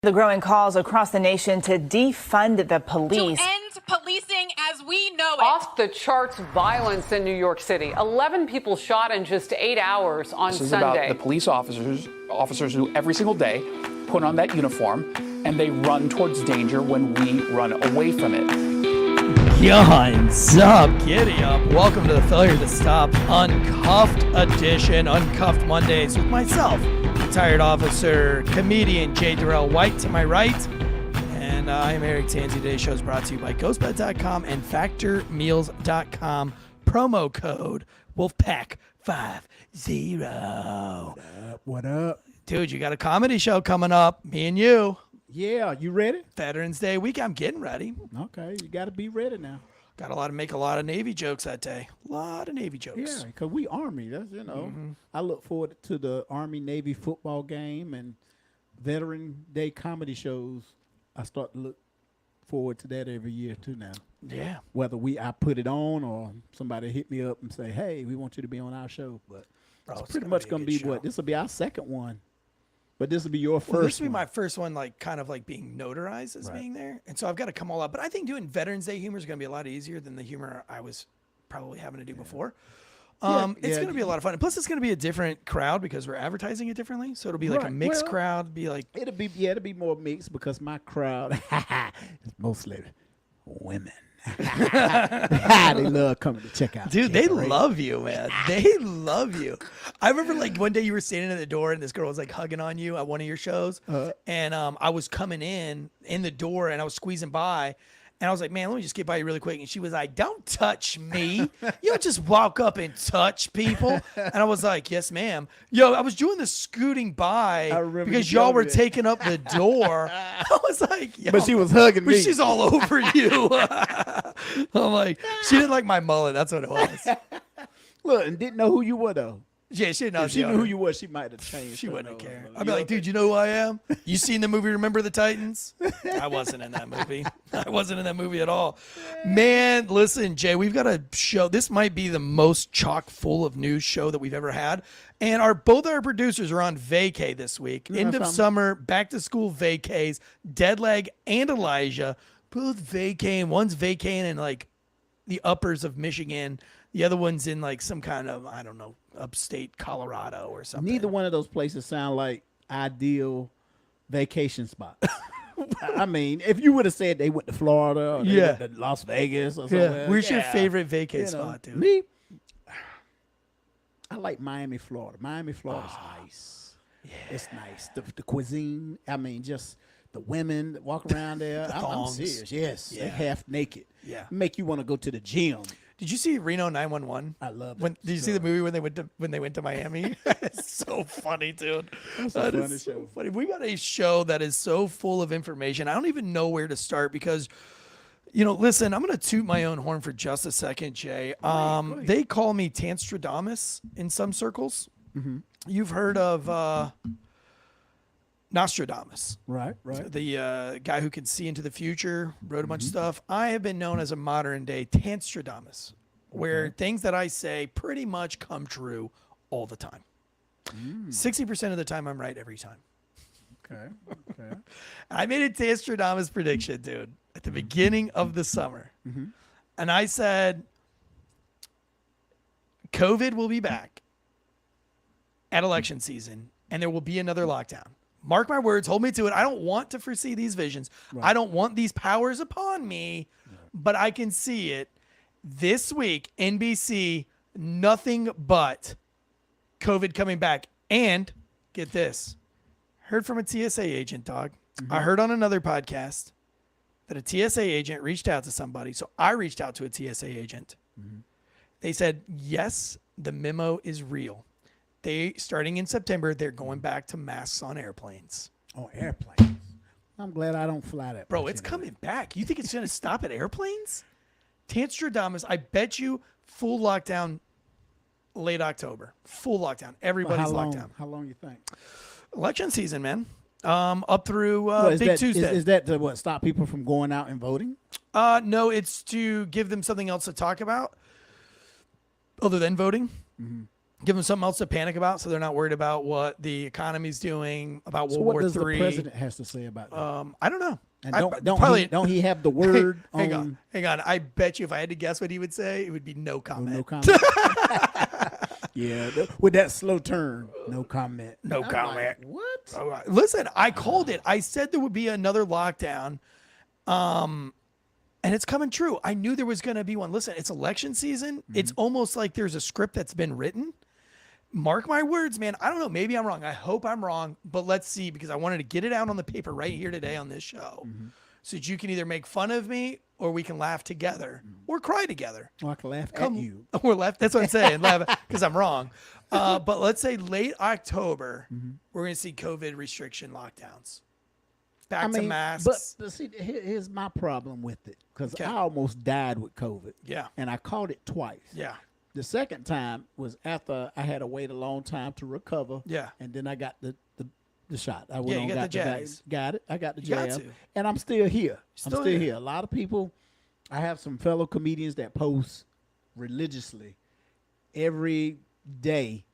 The growing calls across the nation to defund the police. To end policing as we know it. Off the charts violence in New York City. 11 people shot in just 8 hours on This is Sunday. about the police officers who every single day put on that uniform and they run towards danger when we run away from it. Guns up, giddy up. Welcome to the Failure to Stop Uncuffed edition, Uncuffed Mondays with myself, retired officer, comedian Derrell White to my right. And I'm Eric Tansey. Today's show is brought to you by GhostBed.com and FactorMeals.com. Promo code Wolfpack50. What up? Dude, you got a comedy show coming up, me and you. Yeah, you ready? Veterans Day week, I'm getting ready. Okay, you got to be ready now. Got to make a lot of Navy jokes that day. A lot of Navy jokes. Yeah, because we Army. That's, I look forward to the Army-Navy football game and Veteran Day comedy shows. I start to look forward to that every year, too, now. Yeah. Whether I put it on or somebody hit me up and say, hey, we want you to be on our show. But it's pretty much going to be what? This will be our second one. But this will be your first one. This will be my first one, kind of being notarized as being there. And so I've got to come all out. But I think doing Veterans Day humor is going to be a lot easier than the humor I was probably having to do before. It's going to be a lot of fun. And plus, it's going to be a different crowd because we're advertising it differently. So it'll be like a mixed crowd. It'll be more mixed because my crowd is mostly women. They love coming to check out. Dude, they love you, man. They love you. I remember one day you were standing at the door and this girl was hugging on you at one of your shows. And I was coming in the door and I was squeezing by. And I was like, man, let me just get by you really quick. And she was like, don't touch me. You don't just walk up and touch people. And I was like, yes, ma'am. Yo, I was doing the scooting by because y'all were taking up the door. I was like, yo. But she was hugging me. She's all over you. I'm like, she didn't like my mullet. That's what it was. Look, and didn't know who you were, though. Yeah, she didn't know. If she knew who you were, she might have changed. She wouldn't care. I'd be like, dude, you know who I am? You seen the movie Remember the Titans? I wasn't in that movie. I wasn't in that movie at all. Man, listen, Jay, we've got a show. This might be the most chock full of news show that we've ever had. And both our producers are on vacay this week. End of summer, back to school vacays. Deadleg and Elijah, both vacaying. One's vacaying in the uppers of Michigan. The other one's in some kind of, I don't know, upstate Colorado or something. Neither one of those places sound like ideal vacation spots. I mean, if you would have said they went to Florida or they went to Las Vegas or somewhere. Where's your favorite vacay spot, dude? Me? I like Miami, Florida. Miami, Florida's nice. Yeah. It's nice. The cuisine, I mean, just the women that walk around there. I'm serious. Yes. Yeah. They're half naked. Yeah. Make you want to go to the gym. Did you see Reno 911? I love it. Did you see the movie when they went to Miami? It's so funny, dude. That is so funny. We got a show that is so full of information. I don't even know where to start because, listen, I'm going to toot my own horn for just a second, Jay. They call me Tanstradamus in some circles. Mm-hmm. You've heard of Nostradamus. Right. The guy who could see into the future, wrote a bunch of stuff. I have been known as a modern day Tanstradamus, where things that I say pretty much come true all the time. 60% of the time I'm right every time. Okay. I made a Tanstradamus prediction, dude, at the beginning of the summer. Mm-hmm. And I said, COVID will be back at election season, and there will be another lockdown. Mark my words, hold me to it. I don't want to foresee these visions. Right. I don't want these powers upon me, but I can see it. This week, NBC, nothing but COVID coming back. And get this, heard from a TSA agent, dog. Mm-hmm. I heard on another podcast that a TSA agent reached out to somebody. So I reached out to a TSA agent. Mm-hmm. They said, yes, the memo is real. Starting in September, they're going back to masks on airplanes. On airplanes? I'm glad I don't fly that. Bro, it's coming back. You think it's going to stop at airplanes? Tanstradamus, I bet you full lockdown late October. Full lockdown. Everybody's locked down. How long you think? Election season, man. Up through Big Tuesday. Is that to stop people from going out and voting? No, it's to give them something else to talk about other than voting. Mm-hmm. Give them something else to panic about, so they're not worried about what the economy's doing, about So World what War does the III. president has to say about that? I don't know. And Probably- don't he have the word Hang on. I bet you if I had to guess what he would say, it would be no comment. No comment. Yeah, with that slow turn, no comment. No I'm comment. like, what? All right. Listen, I called it. I said there would be another lockdown. And it's coming true. I knew there was going to be one. Listen, it's election season. It's almost like there's a script that's been written. Mark my words, man. I don't know. Maybe I'm wrong. I hope I'm wrong, but let's see, because I wanted to get it out on the paper right here today on this show so that you can either make fun of me or we can laugh together or cry together. Well, I can laugh at you. We're left. That's what I'm saying. Laugh because I'm wrong. But let's say late October, we're going to see COVID restriction lockdowns. Back to masks. But see, here's my problem with it, because Okay. I almost died with COVID. Yeah. And I caught it twice. Yeah. The second time was after I had to wait a long time to recover. Yeah. And then I got the shot. I Yeah, went you on, got the jabs. Got it. I got the You got jab. to. And I'm still here. I'm Still still here. here. A lot of people, I have some fellow comedians that post religiously every day.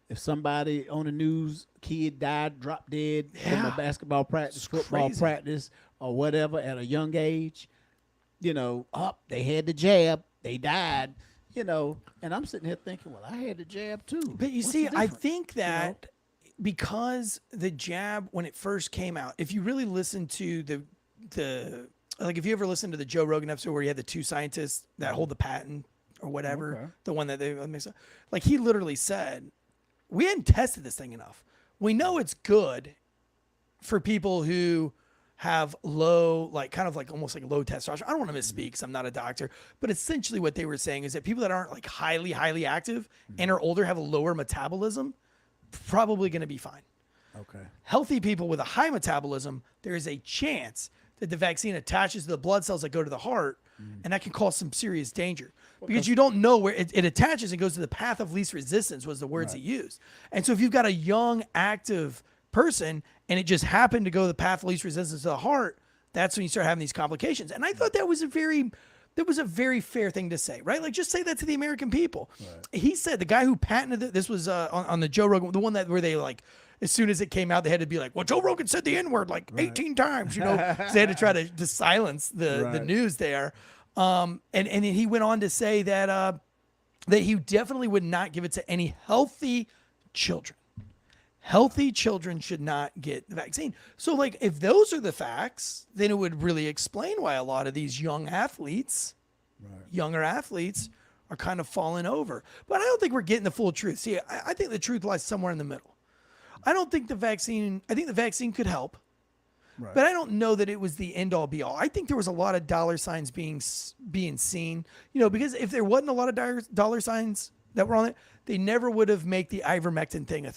If somebody on the news, kid died, dropped dead from a basketball practice, football crazy. practice, or whatever at a young age, they had the jab, they died, and I'm sitting here thinking, well, I had the jab too. But you What's see, the I difference? think that because the jab, when it first came out, if you really listen to the like, if you ever listen to the Joe Rogan episode where he had the two scientists that hold the patent or whatever, the one that they mix up, like he literally said, we hadn't tested this thing enough. We know it's good for people who have low, like kind of like almost like low testosterone. I don't want to misspeak because I'm not a doctor, but essentially what they were saying is that people that aren't like highly, highly active and are older, have a lower metabolism, probably going to be fine. Okay. Healthy people with a high metabolism, there is a chance that the vaccine attaches to the blood cells that go to the heart, and that can cause some serious danger because you don't know where it attaches and goes to the path of least resistance was the words he used. And so if you've got a young, active person and it just happened to go the path of least resistance to the heart, that's when you start having these complications. And I thought that was a very fair thing to say, right? Like, just say that to the American people. Right. He said, the guy who patented it, this was on the Joe Rogan, the one that where they like, as soon as it came out, they had to be like, well, Joe Rogan said the N-word like 18 times, so they had to try to silence the news there. And he went on to say that he definitely would not give it to any healthy children. Healthy children should not get the vaccine. So, like, if those are the facts, then it would really explain why a lot of these young athletes, younger athletes, are kind of falling over. But I don't think we're getting the full truth. See, I think the truth lies somewhere in the middle. I think the vaccine could help, but I don't know that it was the end all be all. I think there was a lot of dollar signs being seen, because if there wasn't a lot of dollar signs that were on it, they never would have made the ivermectin thing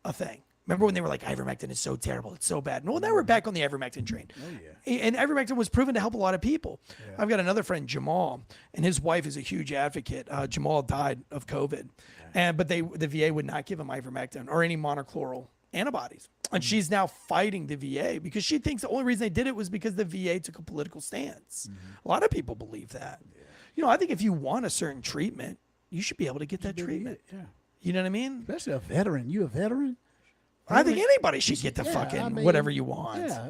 a thing. Remember when they were like, ivermectin is so terrible, it's so bad. Well, now we're back on the ivermectin train. Oh, yeah. And ivermectin was proven to help a lot of people. Yeah. I've got another friend, Jamal, and his wife is a huge advocate. Jamal died of COVID, but the VA would not give him ivermectin or any monoclonal antibodies. And she's now fighting the VA because she thinks the only reason they did it was because the VA took a political stance. A lot of people believe that. Yeah. I think if you want a certain treatment, you should be able to get that treatment. You know what I mean? Especially a veteran. You a veteran? I think anybody should get the whatever you want. Yeah,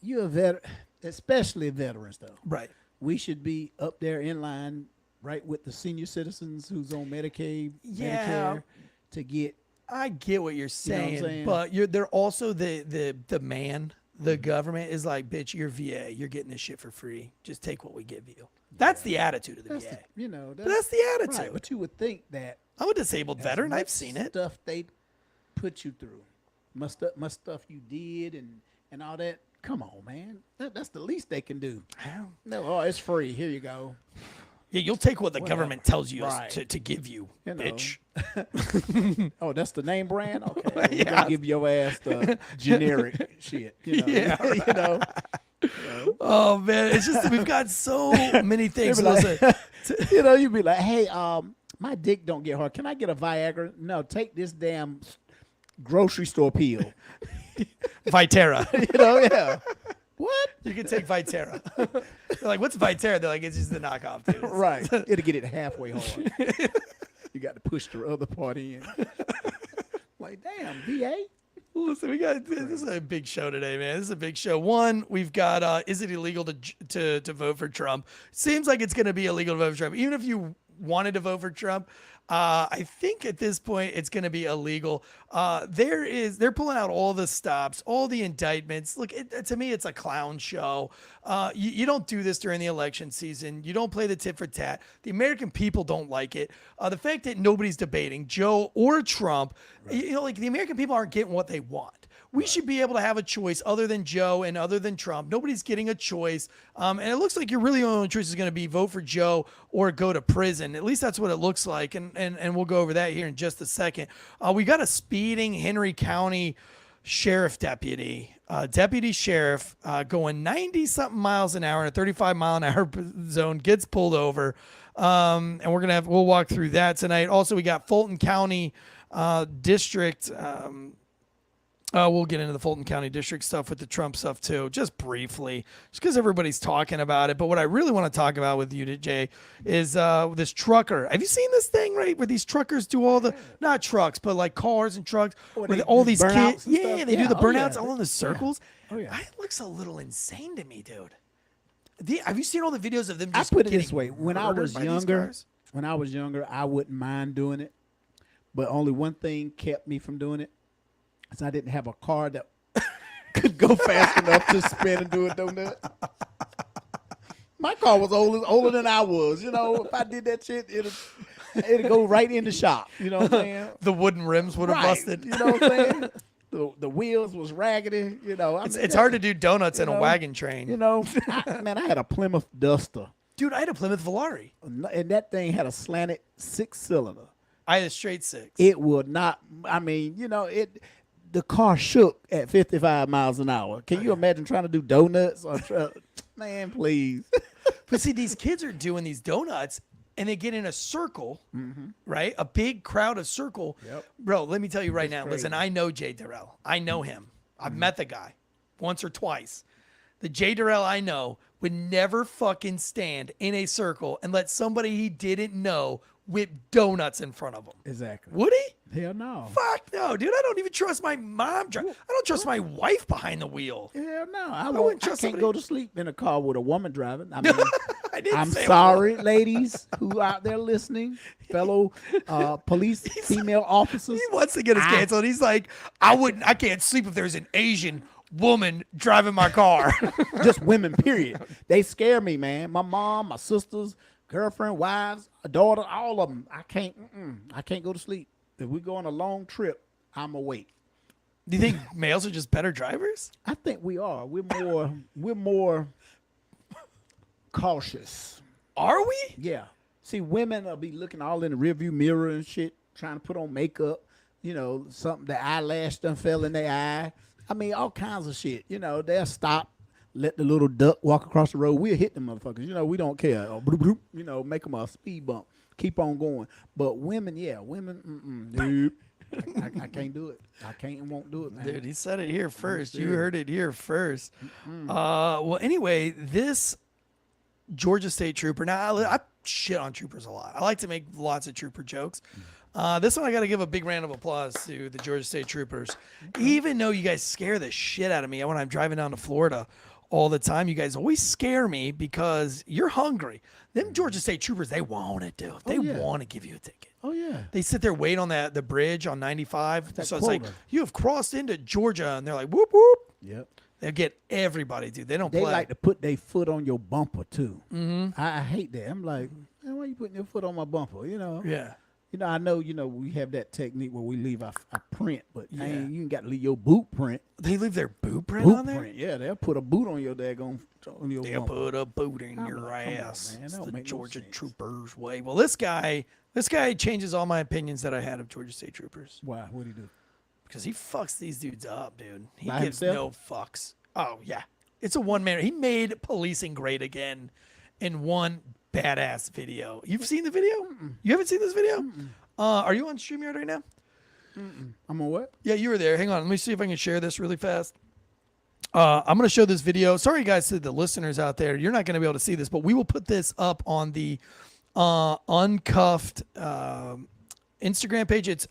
you're a veteran, especially veterans, though. Right. We should be up there in line, right, with the senior citizens who's on Medicaid, Medicare, to get. I get what you're saying, what I'm saying? But they're also the man. The government is like, bitch, you're VA. You're getting this shit for free. Just take what we give you. That's the attitude of the VA. That's the attitude. Right, but you would think that. I'm a disabled veteran. I've seen it. Stuff they put you through, much stuff you did, and all that. Come on, man. That's the least they can do. No, it's free. Here you go. Yeah, you'll take what the government tells you to give you, bitch. Oh, that's the name brand? Okay. We're gonna give your ass the generic shit. Yeah. Oh, man. It's just, we've got so many things. You'd be like, hey, my dick don't get hard. Can I get a Viagra? No, take this damn grocery store pill. Vitera. Yeah. What? You can take Vitera. They're like, what's Vitera? They're like, it's just the knockoff, dude. Right. It'll get it halfway hard. You got to push the other part in. Like, damn, VA. Listen, this is a big show today, man. This is a big show. One, we've got is it illegal to vote for Trump? Seems like it's going to be illegal to vote for Trump. Even if you wanted to vote for Trump, I think at this point it's going to be illegal. They're pulling out all the stops, all the indictments. Look, to me, it's a clown show. You don't do this during the election season. You don't play the tit for tat. The American people don't like it. The fact that nobody's debating Joe or Trump, like the American people aren't getting what they want. We should be able to have a choice other than Joe and other than Trump. Nobody's getting a choice. And it looks like your really only choice is going to be vote for Joe or go to prison. At least that's what it looks like. And we'll go over that here in just a second. We got a speeding Henry County sheriff deputy, deputy sheriff going 90-something miles an hour in a 35-mile-an-hour zone, gets pulled over. And we'll walk through that tonight. Also, we got Fulton County District. We'll get into the Fulton County District stuff with the Trump stuff too, just briefly, just because everybody's talking about it. But what I really want to talk about with you, Jay, is this trucker. Have you seen this thing, right, where these truckers do all the, not trucks, but like cars and trucks, with all these kids? Yeah, they do the burnouts all in the circles. Yeah. Oh, yeah. It looks a little insane to me, dude. Have you seen all the videos of them just I put it this way. When I was younger, I wouldn't mind doing it. But only one thing kept me from doing it. Because I didn't have a car that could go fast enough to spin and do a donut. My car was older than I was. You know, if I did that shit, it'd go right in the shop. You know what I'm saying? The wooden rims would have busted. You know what I'm saying? The wheels was raggedy. You know, it's hard to do donuts in a wagon train. You know, I had a Plymouth Duster. Dude, I had a Plymouth Volare. And that thing had a slanted 6-cylinder. I had a straight 6. It would not, I mean, you know, the car shook at 55 miles an hour. Can you imagine trying to do donuts? Man, please. But see, these kids are doing these donuts, and they get in a circle, right? A big crowd of circle. Yep. Bro, let me tell you right now. Crazy. Listen, I know Jay Derrell. I know him. I've met the guy once or twice. The Jay Derrell I know would never fucking stand in a circle and let somebody he didn't know whip donuts in front of him. Exactly. Would he? Hell no. Fuck no, dude. I don't even trust my mom. I don't trust my wife behind the wheel. Hell no. I can't go to sleep in a car with a woman driving. I mean, I'm say sorry, ladies who out there listening, fellow police female officers. He wants to get us canceled. He's like, I can't sleep if there's an Asian woman driving my car. Just women, period. They scare me, man. My mom, my sisters, girlfriend, wives, a daughter, all of them. I can't go to sleep. If we go on a long trip, I'm awake. Do you think males are just better drivers? I think we are. We're more cautious. Are we? Yeah. See, women will be looking all in the rearview mirror and shit, trying to put on makeup. You know, something, the eyelash done fell in their eye. I mean, all kinds of shit. You know, they'll stop, let the little duck walk across the road. We'll hit them motherfuckers. You know, we don't care. Or bloop, bloop, you know, make them a speed bump. Keep on going. But women, nope. I can't do it. I can't and won't do it, man. Dude, he said it here first. You heard it here first. Well, anyway, this Georgia State trooper. Now, I shit on troopers a lot. I like to make lots of trooper jokes. This one, I got to give a big round of applause to the Georgia State troopers. Even though you guys scare the shit out of me when I'm driving down to Florida all the time, you guys always scare me because you're hungry. Them Georgia State troopers, they want it, dude. They want to give you a ticket. Oh, yeah. They sit there, wait on the bridge on 95. So it's like, you have crossed into Georgia, and they're like, whoop, whoop. Yep. They get everybody, dude. They play. Like to put their foot on your bumper, too. Mm-hmm. I hate that. I'm like, man, why are you putting your foot on my bumper, you know? Yeah. You know, I know, we have that technique where we leave our print, but you ain't got to leave your boot print. They leave their boot print on there? Yeah, they'll put a boot on your daggone, on your They'll bumper. put a boot in your ass. On, man. It's the Georgia troopers way. Well, this guy changes all my opinions that I had of Georgia State troopers. Why? What'd he do? Because he fucks these dudes up, dude. He By gives himself? no fucks. Oh, yeah. It's a one-man. He made policing great again in one badass video. You've seen the video? You haven't seen this video? Are you on StreamYard right now? I'm on what? Yeah, you were there. Hang on. Let me see if I can share this really fast. I'm going to show this video. Sorry, guys, to the listeners out there. You're not going to be able to see this, but we will put this up on the Uncuffed Instagram page. It's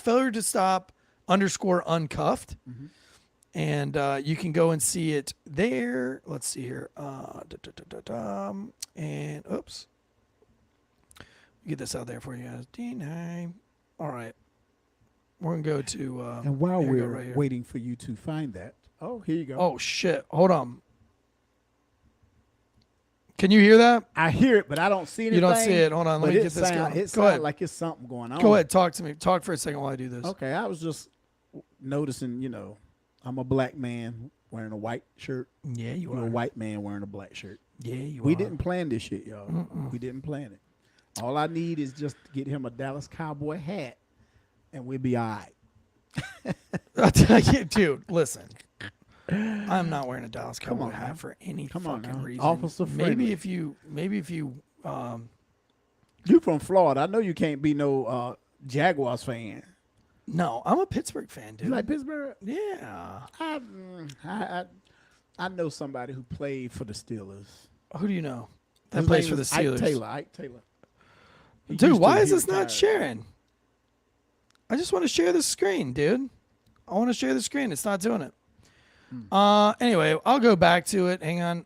failure to stop _uncuffed. And you can go and see it there. Let's see here. And oops. Get this out there for you guys. D9. All right. We're going to go to. And while there we go, we're right here. waiting for you to find that. Oh, here you go. Oh, shit. Hold on. Can you hear that? I hear it, but I don't see anything. You don't see it. Hold on. Let me get this going. It Go sounds ahead. like it's something going on. Go ahead. Talk to me. Talk for a second while I do this. Okay, I was just noticing, I'm a black man wearing a white shirt. Yeah, you You're are. a white man wearing a black shirt. Yeah, you are. We didn't plan this shit, y'all. We didn't plan it. All I need is just to get him a Dallas Cowboy hat, and we'll be all right. I'll tell you, dude, listen. I'm not wearing a Dallas Cowboy hat for any fucking reason. Officer friendly. Maybe if you You from Florida. I know you can't be no Jaguars fan. No, I'm a Pittsburgh fan, dude. You like Pittsburgh? Yeah. I know somebody who played for the Steelers. Who do you know that His plays name for the is Steelers? Ike Taylor. He Dude, used why to- is he this not retired. sharing? I just want to share the screen, dude. I want to share the screen. It's not doing it. Anyway, I'll go back to it. Hang on.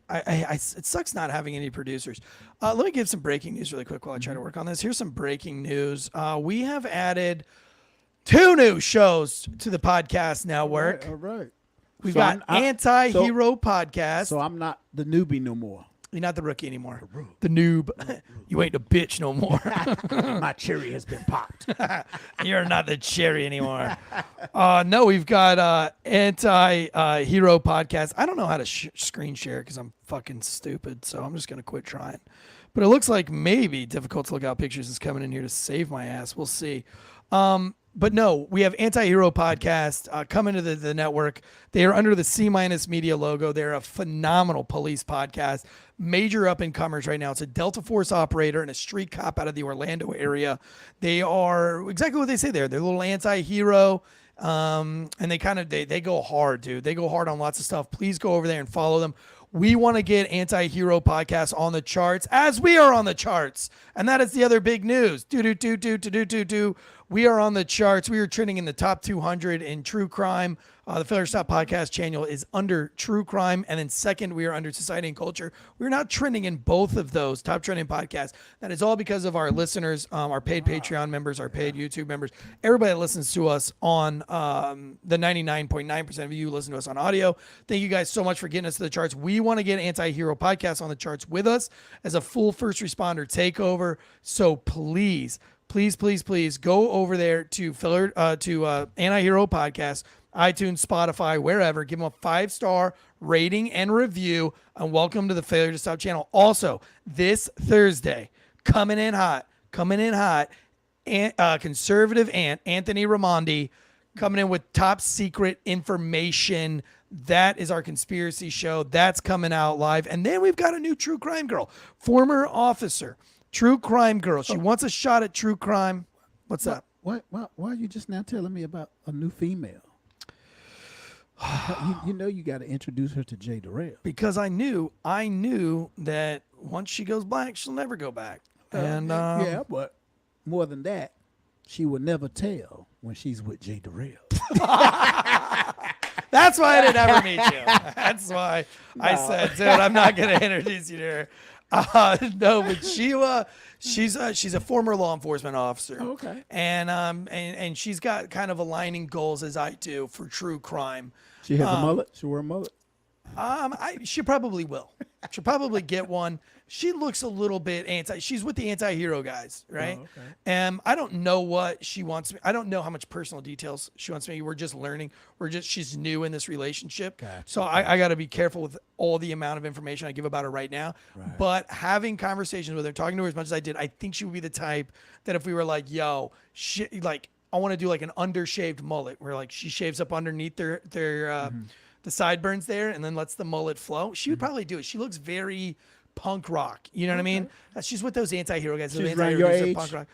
It sucks not having any producers. Let me give some breaking news really quick while I try to work on this. Here's some breaking news. We have added 2 new shows to the podcast network. All right. We've So got I'm- Anti-Hero Podcast. So I'm not the newbie no more. You're not the rookie anymore. The noob. You ain't the bitch no more. My cherry has been popped. You're not the cherry anymore. No, we've got Anti-Hero Podcast. I don't know how to screen share because I'm fucking stupid, so I'm just going to quit trying. But it looks like maybe Difficult to Look Out Pictures is coming in here to save my ass. We'll see. But no, we have Anti-Hero Podcast coming to the network. They are under the C- Media logo. They're a phenomenal police podcast. Major up-and-comers right now. It's a Delta Force operator and a street cop out of the Orlando area. They are exactly what they say there. They're a little anti-hero. And they go hard, dude. They go hard on lots of stuff. Please go over there and follow them. We want to get Anti-Hero Podcast on the charts as we are on the charts. And that is the other big news. We are on the charts. We are trending in the top 200 in true crime. The Failure to Stop podcast channel is under true crime. And then second, we are under society and culture. We're not trending in both of those top trending podcasts. That is all because of our listeners, our paid Patreon members, our paid YouTube members, everybody that listens to us on the 99.9% of you who listen to us on audio. Thank you guys so much for getting us to the charts. We want to get Anti-Hero Podcast on the charts with us as a full first responder takeover. So please go over there to Anti-Hero Podcast, iTunes, Spotify, wherever. Give them a 5-star rating and review, and welcome to the Failure to Stop channel. Also, this Thursday, coming in hot, conservative aunt Anthony Raimondi coming in with top secret information. That is our conspiracy show. That's coming out live. And then we've got a new true crime girl, former officer, true crime girl. She wants a shot at true crime. What's up? Why are you just now telling me about a new female? you know you got to introduce her to Jay Derrell. Because I knew that once she goes black, she'll never go back. And yeah, but more than that, she will never tell when she's with Jay Derrell. that's why I didn't ever meet you. That's why I said, dude, I'm not going to introduce you to her. No, but she's a former law enforcement officer. Oh, okay. And she's got kind of aligning goals as I do for true crime. She has a mullet. She wear a mullet. She probably will. She'll probably get one. She looks a little bit she's with the anti-hero guys, right? Oh, okay. And I don't know what she wants me. I don't know how much personal details she wants me. We're just learning. She's new in this relationship. Gotcha. So I got to be careful with all the amount of information I give about her right now. Right. But having conversations with her, talking to her as much as I did, I think she would be the type that if we were like, yo, I want to do like an undershaved mullet where like she shaves up underneath the sideburns there and then lets the mullet flow. She would probably do it. She looks very punk rock. You know what I mean? She's with those anti-hero guys. She's around your age? Punk rock.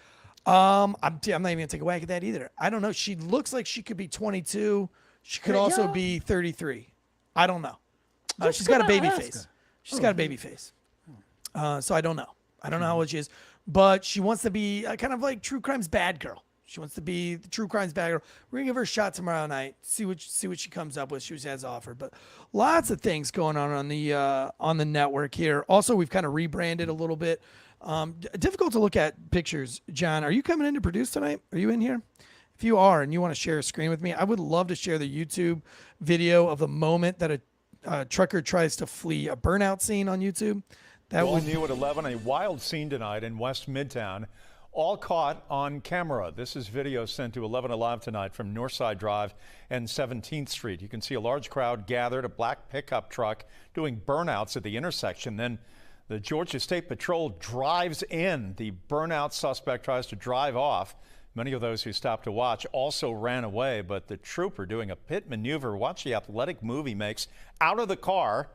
I'm not even gonna take a whack at that either. I don't know. She looks like she could be 22. She could also be 33. I don't know. She's got a baby face. She's got a baby face. So I don't know. I don't know how old she is. but she wants to be kind of like true crime's bad girl. She wants to be the true crime's bad girl. We're gonna give her a shot tomorrow night. See what she comes up with. She has offered, but lots of things going on the network here. Also, we've kind of rebranded a little bit. Difficult to look at pictures. John, are you coming in to produce tonight? Are you in here? If you are and you want to share a screen with me, I would love to share the YouTube video of the moment that a trucker tries to flee a burnout scene on YouTube. That All new at 11, a wild scene tonight in West Midtown. All caught on camera. This is video sent to 11 Alive tonight from Northside Drive and 17th Street. You can see a large crowd gathered, a black pickup truck doing burnouts at the intersection. Then the Georgia State Patrol drives in. The burnout suspect tries to drive off. Many of those who stopped to watch also ran away, but the trooper doing a pit maneuver. Watch the athletic move he makes out of the car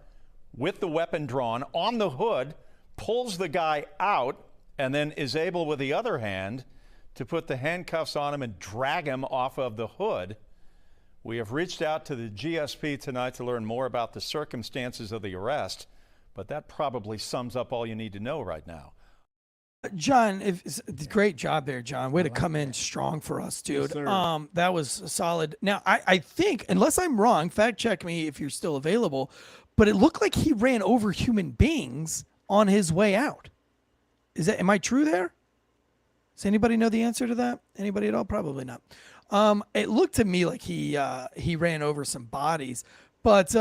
with the weapon drawn on the hood, pulls the guy out, and then is able with the other hand to put the handcuffs on him and drag him off of the hood. We have reached out to the GSP tonight to learn more about the circumstances of the arrest, but that probably sums up all you need to know right now. John, great job there, John. Way to come in strong for us, dude. Yes, that was solid. Now, I think, unless I'm wrong, fact check me if you're still available, but it looked like he ran over human beings on his way out. Am I true there? Does anybody know the answer to that? Anybody at all? Probably not. It looked to me like he ran over some bodies, but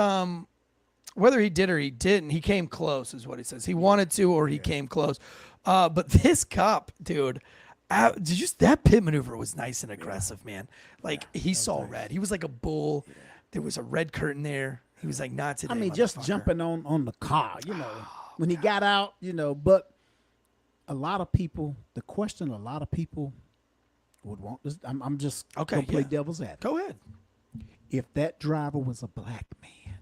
whether he did or he didn't, he came close is what he says. He wanted to, or he came close. But this cop, dude, that pit maneuver was nice and aggressive, man. Like he saw red. He was like a bull. There was a red curtain there. He was like, not today. I mean, just jumping on the car, when he got out, but a lot of people, the question a lot of people would want this. I'm just going to play devil's advocate. Go ahead. If that driver was a black man,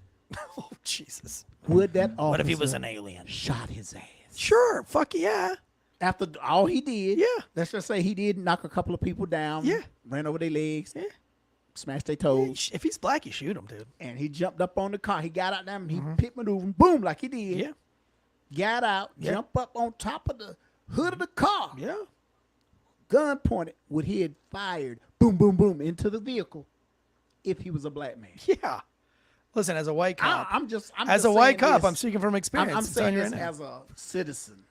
Oh, Jesus. would that officer What if he was an alien? shot his ass? Sure. Fuck yeah. After all he did, Yeah. let's just say he did knock a couple of people down, Yeah. ran over their legs, Yeah. smashed their toes, If he's black, you shoot him, dude. and he jumped up on the car. He got out there and he pit maneuvered, boom, like he did. Yeah. Got out, jumped up on top of the hood of the car. Yeah. Gun pointed, would he had fired, boom, boom, boom, into the vehicle if he was a black man. Yeah. Listen, as a white cop, I'm as just a white saying cop, this. I'm speaking from experience. I'm It's saying on your this end. as a citizen.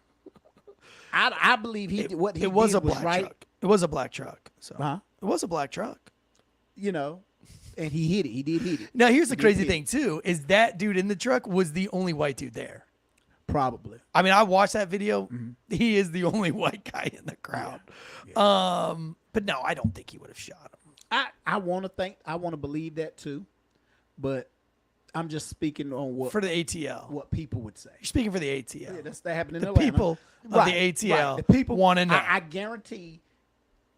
I believe he did what he It was did a black right. truck. It was a black truck. So Huh? it was a black truck. And he hit it. He did hit it. Now here's the He did crazy hit it. thing too: is that dude in the truck was the only white dude there. Probably. I mean, I watched that video. Mm-hmm. He is the only white guy in the crowd. But no, I don't think he would have shot him. I want to believe that too, but I'm just speaking on what For the ATL. what people would say. You're speaking for the ATL. Yeah, that's that happening The in Atlanta. people of the ATL The people wanna know. I guarantee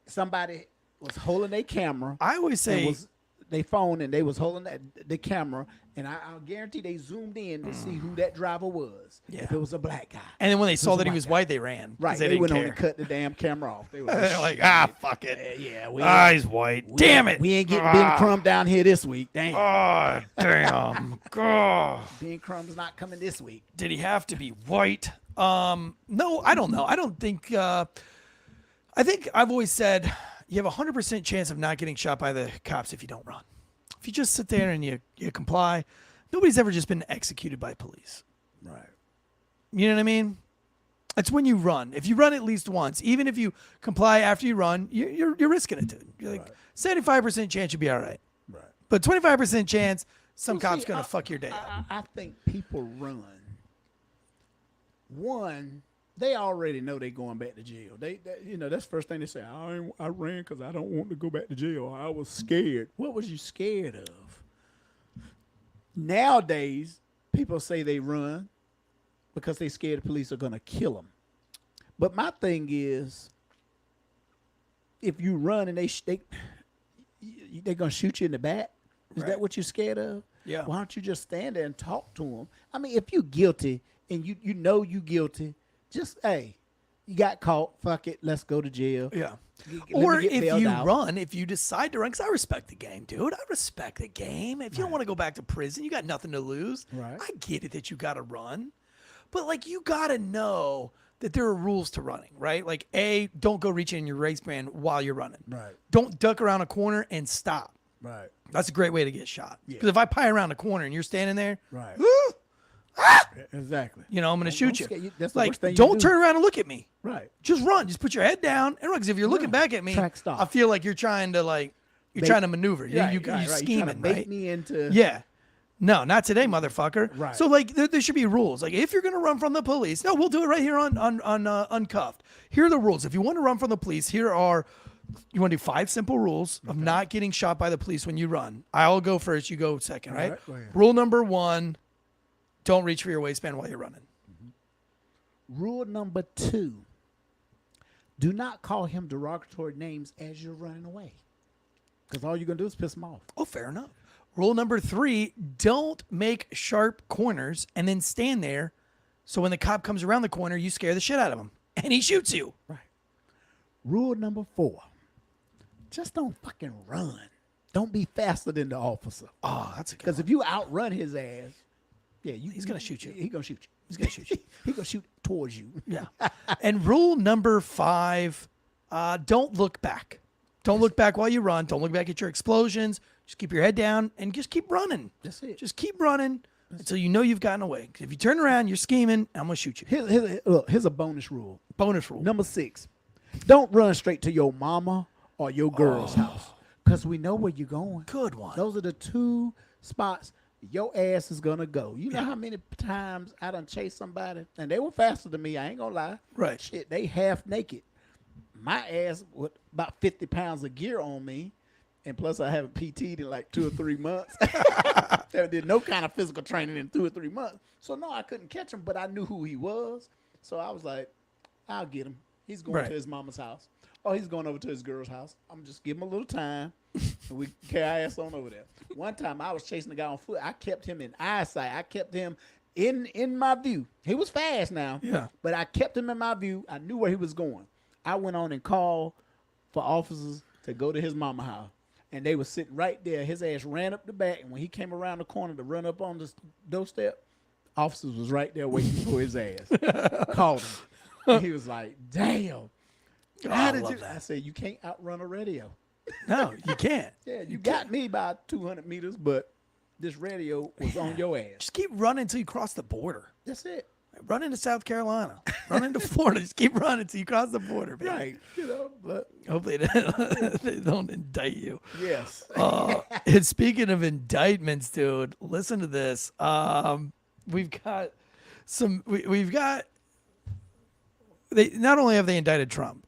somebody was holding their camera. I always say, they phone and they was holding the camera, and I'll guarantee they zoomed in to see who that driver was. Yeah. If it was a black guy. and then when they saw a that he white was guy. white, they ran. 'cause Right. They, They didn't went on care. and cut the damn camera off. They were They're like, fuck it. Yeah, He's white. Damn it. We ain't getting Ben Crumb down here this week. Damn. Oh, damn. God. Ben Crumb's not coming this week. Did he have to be white? No, I don't know. I don't think. I think I've always said you have a 100% chance of not getting shot by the cops if you don't run. If you just sit there and you comply, nobody's ever just been executed by police. Right. You know what I mean? It's when you run. If you run at least once, even if you comply after you run, you're risking it, dude. You're like 75% chance you'll be all right. Right. But 25% chance some Well, cop's see, gonna fuck your day up. I think people run. One, they already know they going back to jail. They that's the first thing they say. I ran because I don't want to go back to jail. I was scared. What was you scared of? Nowadays, people say they run because they scared the police are going to kill them. But my thing is, if you run and they're going to shoot you in the back, is that what you're scared of? Yeah. Why don't you just stand there and talk to them? I mean, if you're guilty and you know you guilty, just, hey, you got caught. Fuck it. Let's go to jail. Yeah. Let Or me get if bailed you out. run, if you decide to run, because I respect the game, dude. I respect the game. If you don't want to go back to prison, you got nothing to lose. Right. I get it that you got to run. But, like, you got to know that there are rules to running, right? Like don't go reaching in your waistband while you're running. Right. Don't duck around a corner and stop. Right. That's a great way to get shot. Because if I pie around a corner and you're standing there, Right. "Woo!" Exactly. I'm going to shoot scare you. That's the Like, worst thing you don't do. turn around and look at me. Right. Just run. Just put your head down and run. Because if you're looking back at me, Track stop. I feel like you're trying to trying to maneuver. Right, You're right. scheming, trying to bait right? me into. Yeah. No, not today, motherfucker. Right. So there should be rules. Like if you're gonna run from the police, no, we'll do it right here on Uncuffed. Here are the rules. If you want to run from the police, you want to do 5 simple rules of not getting shot by the police when you run. I'll go first. You go second, right? Go ahead. Rule number 1: don't reach for your waistband while you're running. Rule number 2: do not call him derogatory names as you're running away, because all you're gonna do is piss him off. Oh, fair enough. Rule number 3: don't make sharp corners and then stand there. So when the cop comes around the corner, you scare the shit out of him and he shoots you. Right. Rule number 4: just don't fucking run. Don't be faster than the officer. Oh, that's a good Because if you outrun his ass, He's gonna shoot you. He's gonna shoot you. He's going to shoot you. He's gonna shoot towards you. Yeah. And rule number 5, don't look back. Don't look back while you run. Don't look back at your explosions. Just keep your head down and just keep running. That's it. Just keep running until you know you've gotten away. 'Cause if you turn around, you're scheming, I'm going to shoot you. Here's a bonus rule. Bonus rule. Number 6: don't run straight to your mama or your girl's house, because we know where you're going. Good one. Those are the 2 spots your ass is gonna go. You know how many times I done chased somebody and they were faster than me. I ain't gonna lie. Right. Shit, they half naked. My ass with about 50 pounds of gear on me, and plus I haven't PT'd in like 2 or 3 months. I did no kind of physical training in 2 or 3 months. So no, I couldn't catch him, but I knew who he was. So I was like, I'll get him. He's going to his mama's house. Oh, he's going over to his girl's house. I'm just give him a little time, and we carry our ass on over there. One time I was chasing the guy on foot. I kept him in eyesight. I kept him in my view. He was fast now. Yeah. But I kept him in my view. I knew where he was going. I went on and called for officers to go to his mama house. And they were sitting right there. His ass ran up the back. And when he came around the corner to run up on the doorstep, officers was right there waiting for his ass. Called him. And he was like, damn. How did you? I said, you can't outrun a radio. No, you can't. Yeah, you got me by 200 meters, but this radio was on your ass. Just keep running until you cross the border. That's it. Run into South Carolina. Run into Florida. Just keep running until you cross the border, baby. Right. You know, but Hopefully they don't indict you. yes. And speaking of indictments, dude, listen to this. We've got they not only have they indicted Trump,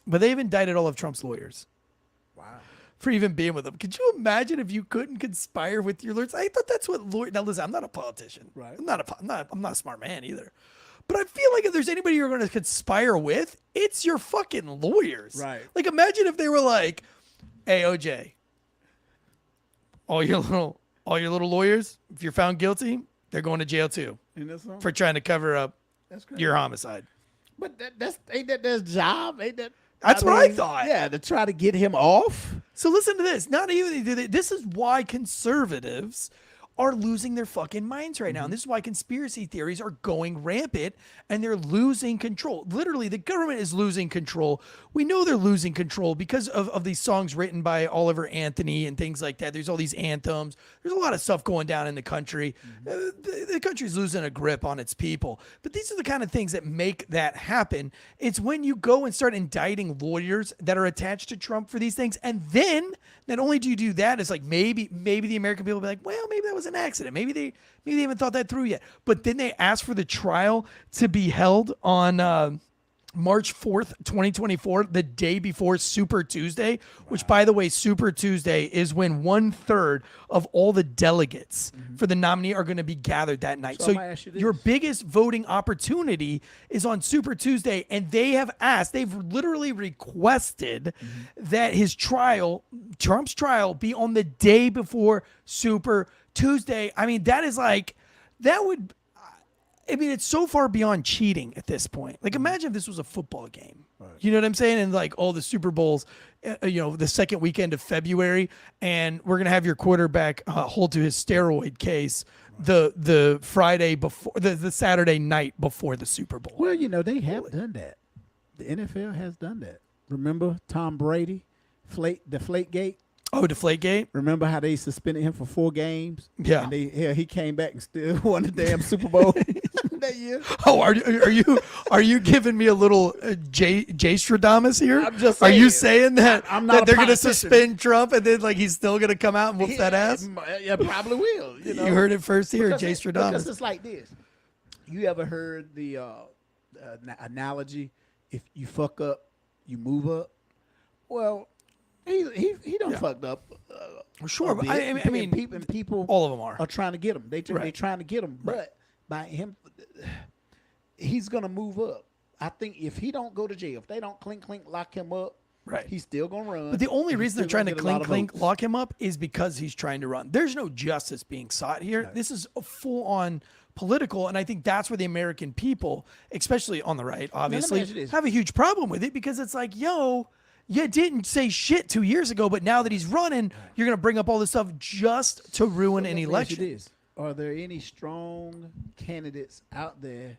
but they've indicted all of Trump's lawyers. Wow. For even being with him. Could you imagine if you couldn't conspire with your lawyers? I thought that's what lawyers. Now listen, I'm not a politician. Right. I'm not a smart man either. But I feel like if there's anybody you're going to conspire with, it's your fucking lawyers. Right. Like imagine if they were like, "Hey, OJ, all your little lawyers, if you're found guilty, they're going to jail too Isn't that something? for trying to cover up That's crazy. your homicide." But ain't that their job? Ain't that? That's what I thought. Yeah, to try to get him off. So listen to this. Not even this is why conservatives are losing their fucking minds right now. And this is why conspiracy theories are going rampant and they're losing control. Literally, the government is losing control. We know they're losing control because of these songs written by Oliver Anthony and things like that. There's all these anthems. There's a lot of stuff going down in the country. The country's losing a grip on its people. But these are the kind of things that make that happen. It's when you go and start indicting lawyers that are attached to Trump for these things. And then not only do you do that, it's like maybe the American people will be like, well, maybe that was an accident. Maybe they haven't thought that through yet. But then they ask for the trial to be held on March 4th, 2024, the day before Super Tuesday, which, by the way, Super Tuesday is when 1/3 of all the delegates for the nominee are going to be gathered that night. So So I'm gonna ask you this. your biggest voting opportunity is on Super Tuesday, and they've literally requested that Trump's trial, be on the day before Super Tuesday. I mean, it's so far beyond cheating at this point. Like, imagine if this was a football game. Right. You know what I'm saying? And like all the Super Bowls, the second weekend of February, and we're going to have your quarterback hold to his steroid case the Friday before the Saturday night before the Super Bowl. Well, you know, they have done that. The NFL has done that. Remember Tom Brady, Deflategate? Oh, Deflategate? Remember how they suspended him for 4 games? Yeah. And he came back and still won the damn Super Bowl that year. Oh, are you giving me a little Jay Stradamus here? I'm just Are you saying. saying that, I'm not that a they're going to politician. suspend Trump and then like he's still going to come out and whoop that ass? Yeah, probably will. You know? You heard it first here, Because Jay Because Stradamus. it's like this. You ever heard the analogy? If you fuck up, you move up. Well, he done fucked up. Sure, but I mean, people, all of them are trying to get him. They Right. trying to get him, but by him, he's gonna move up. I think if he don't go to jail, if they don't clink lock him up, Right. he's still gonna run. But the only and he's reason they're still trying to gonna get a lot of clink, votes. lock him up is because he's trying to run. There's no justice being sought here. This is a full-on political, and I think that's where the American people, especially on the right, obviously, ask you this. have a huge problem with it because it's like, yo, you didn't say shit 2 years ago, but now that he's running, you're going to bring up all this stuff just to ruin an Let me ask you election. this. Are there any strong candidates out there?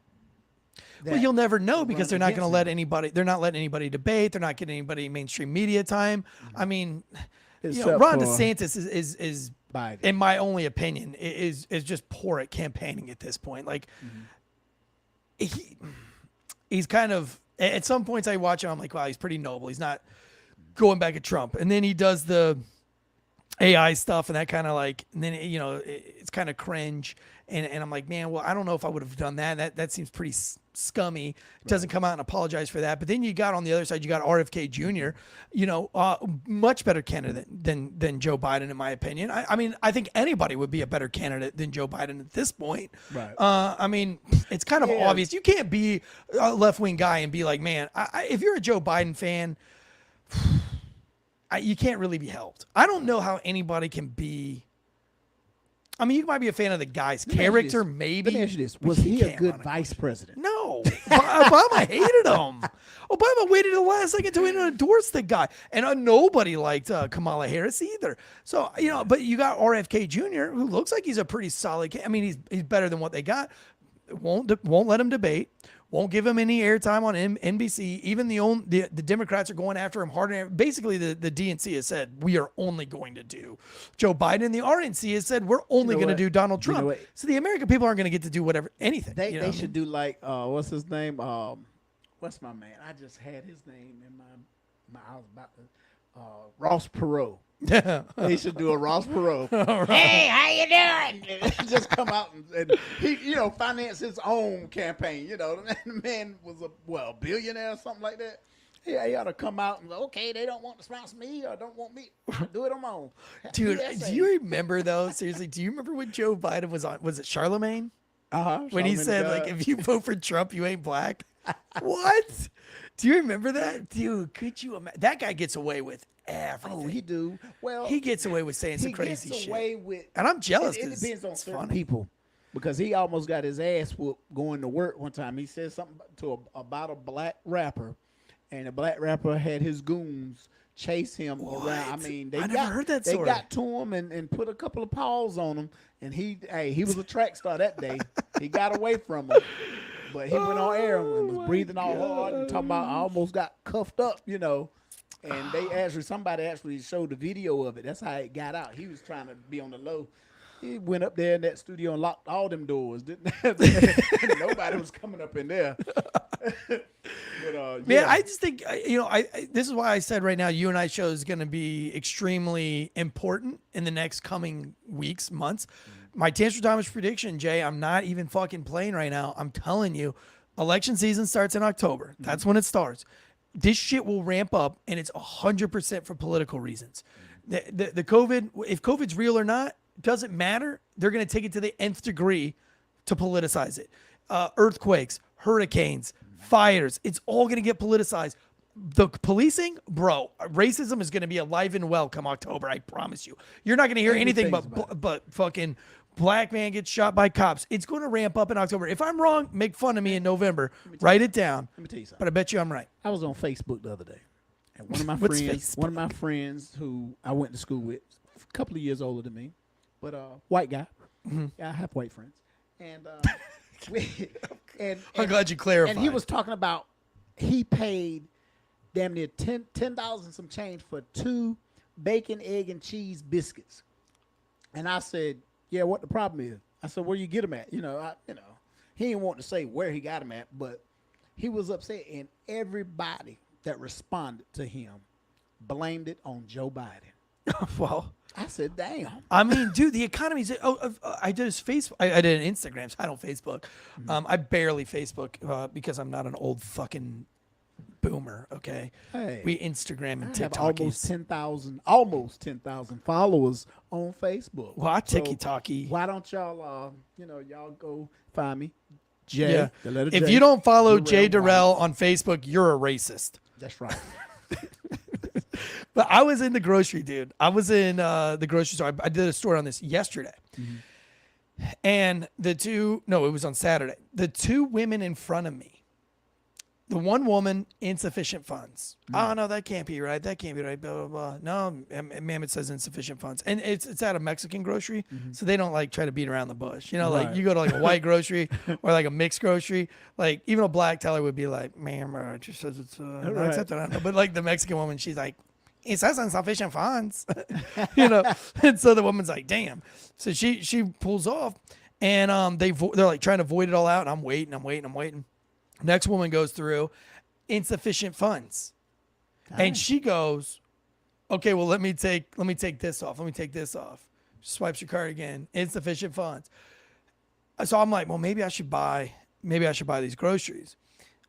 Well, you'll never know because they're not going to against let him? anybody. They're not letting anybody debate. They're not getting anybody mainstream media time. I mean, Except Ron for DeSantis is Biden. in my only opinion, is just poor at campaigning at this point. Like he's kind of at some points I watch him, I'm like, wow, he's pretty noble. He's not going back at Trump, and then he does the AI stuff and that kind of like, and then it's kind of cringe. And I'm like, man, well, I don't know if I would have done that. That seems pretty scummy. Doesn't come out and apologize for that. But then you got on the other side, you got RFK Jr., much better candidate than Joe Biden, in my opinion. I mean, I think anybody would be a better candidate than Joe Biden at this point. Right. I mean, it's kind of obvious. You can't be a left-wing guy and be like, man, if you're a Joe Biden fan, you can't really be helped. I don't know how anybody can be. I mean, you might be a fan of the guy's character, maybe. Let me ask you this. but Was he he a can't good run vice president? No. Obama hated him. Obama waited to the last second to endorse the guy. And nobody liked Kamala Harris either. So, but you got RFK Jr., who looks like he's a pretty solid I mean, he's better than what they got. Won't let him debate. Won't give him any airtime on NBC. Even the Democrats are going after him harder. Basically, the DNC has said, we are only going to do Joe Biden. And the RNC has said, we're only going to do Donald Trump. So the American people aren't going to get to do anything. They should do like, what's his name? What's my man? I just had his name in my I was about to, Ross Perot. They should do a Ross Perot. Right. Hey, how you doing? Just come out and he, finance his own campaign. The man was a billionaire or something like that. Yeah, he ought to come out and go, okay, they don't want to sponsor me or don't want me. Do it on my own. Dude, do you remember though? Seriously, do you remember when Joe Biden was on? Was it Charlemagne? When he said like, if you vote for Trump, you ain't black. What? Do you remember that, dude? Could you imagine? That guy gets away with everything. Oh, he do. Well, he gets away with saying some he crazy gets shit. away with, and I'm jealous. It depends on it's certain funny. people, because he almost got his ass whooped going to work one time. He said something about a black rapper, and the black rapper had his goons chase him around. I mean, I never heard that story. They got to him and put a couple of paws on him, and he was a track star that day. He got away from him. But he went on air and was breathing all hard and talking about I almost got cuffed up, And somebody actually showed the video of it. That's how it got out. He was trying to be on the low. He went up there in that studio and locked all them doors. Nobody was coming up in there. But, Man, I just think this is why I said right now, you and I show is going to be extremely important in the next coming weeks, months. My Tansey prediction, Jay, I'm not even fucking playing right now. I'm telling you, election season starts in October. That's when it starts. This shit will ramp up, and it's 100% for political reasons. The COVID, if COVID's real or not, doesn't matter. They're going to take it to the nth degree to politicize it. Earthquakes, hurricanes, fires, it's all going to get politicized. The policing, bro, racism is going to be alive and well come October. I promise you. You're not going to hear anything but fucking black man gets shot by cops. It's going to ramp up in October. If I'm wrong, make fun of me in November. Write it down. Let me tell you something. But I bet you I'm right. I was on Facebook the other day, and one of my friends who I went to school with, a couple of years older than me, but white guy, Yeah, I have white friends. And I'm glad you clarified. And he was talking about he paid damn near $10 and some change for 2 bacon, egg, and cheese biscuits. And I said, yeah, what the problem is? I said, where you get them at? He didn't want to say where he got them at, but he was upset, and everybody that responded to him blamed it on Joe Biden. Well, I said, damn. I mean, dude, the economy's. I did his Facebook. I did an Instagram. So I don't Facebook. I barely Facebook because I'm not an old fucking boomer. Okay, Hey, we Instagram and I have TikTok. almost 10,000 followers on Facebook. Well, I So TikToky. why don't y'all, y'all go find me, Jay. Yeah. The letter If J, you don't follow Jay Derrell Derrell on Facebook, you're a racist. That's right. But I was in the grocery, dude. I was in the grocery store. I did a story on this yesterday. And it was on Saturday. The 2 women in front of me, the one woman, insufficient funds. Oh, no, that can't be right. That can't be right. Blah, blah, blah. No, ma'am, it says insufficient funds. And it's at a Mexican grocery, so they don't like try to beat around the bush. Like you go to like a white grocery or like a mixed grocery, like even a black teller would be like, ma'am, it just says it's not accepted. I don't know. But like the Mexican woman, she's like, it says insufficient funds. And so the woman's like, damn. So she pulls off, and they're like trying to void it all out. And I'm waiting. Next woman goes through, insufficient funds. And she goes, okay, well, let me take this off. Swipes your card again, insufficient funds. So I'm like, well, maybe I should buy these groceries.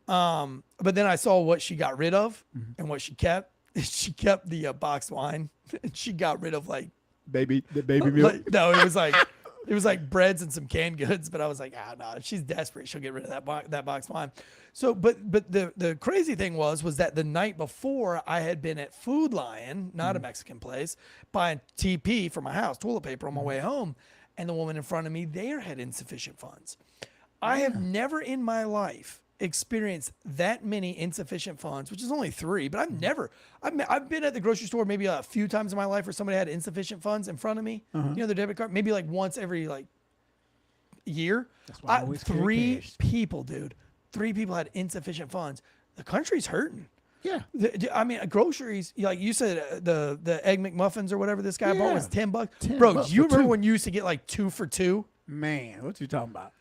But then I saw what she got rid of and what she kept. She kept the boxed wine. And she got rid of the baby milk. No, it was like breads and some canned goods. But I was like, no, she's desperate. She'll get rid of that boxed wine. So, but the crazy thing was that the night before I had been at Food Lion, not a Mexican place, buying TP for my house, toilet paper on my way home, and the woman in front of me there had insufficient funds. I have never in my life experienced that many insufficient funds, which is only 3, but I've been at the grocery store maybe a few times in my life where somebody had insufficient funds in front of me, their debit card, maybe like once every year. That's why I always carry cash. 3 people had insufficient funds. The country's hurting. Yeah. Groceries, like you said, the Egg McMuffins or whatever this guy bought was $10. $10 Bro, do you for remember 2? when you used to get like 2 for $2? Man, what you talking about?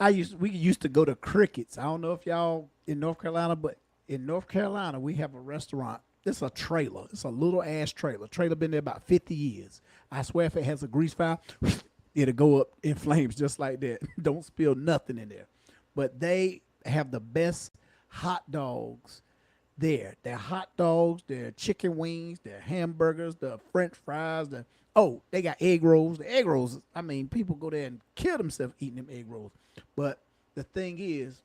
We used to go to Crickets. I don't know if y'all in North Carolina, but in North Carolina, we have a restaurant. It's a trailer. It's a little ass trailer. Trailer been there about 50 years. I swear if it has a grease fire, it'll go up in flames just like that. Don't spill nothing in there. But they have the best hot dogs there. Their hot dogs, their chicken wings, their hamburgers, the French fries, they got egg rolls. The egg rolls, people go there and kill themselves eating them egg rolls. But the thing is,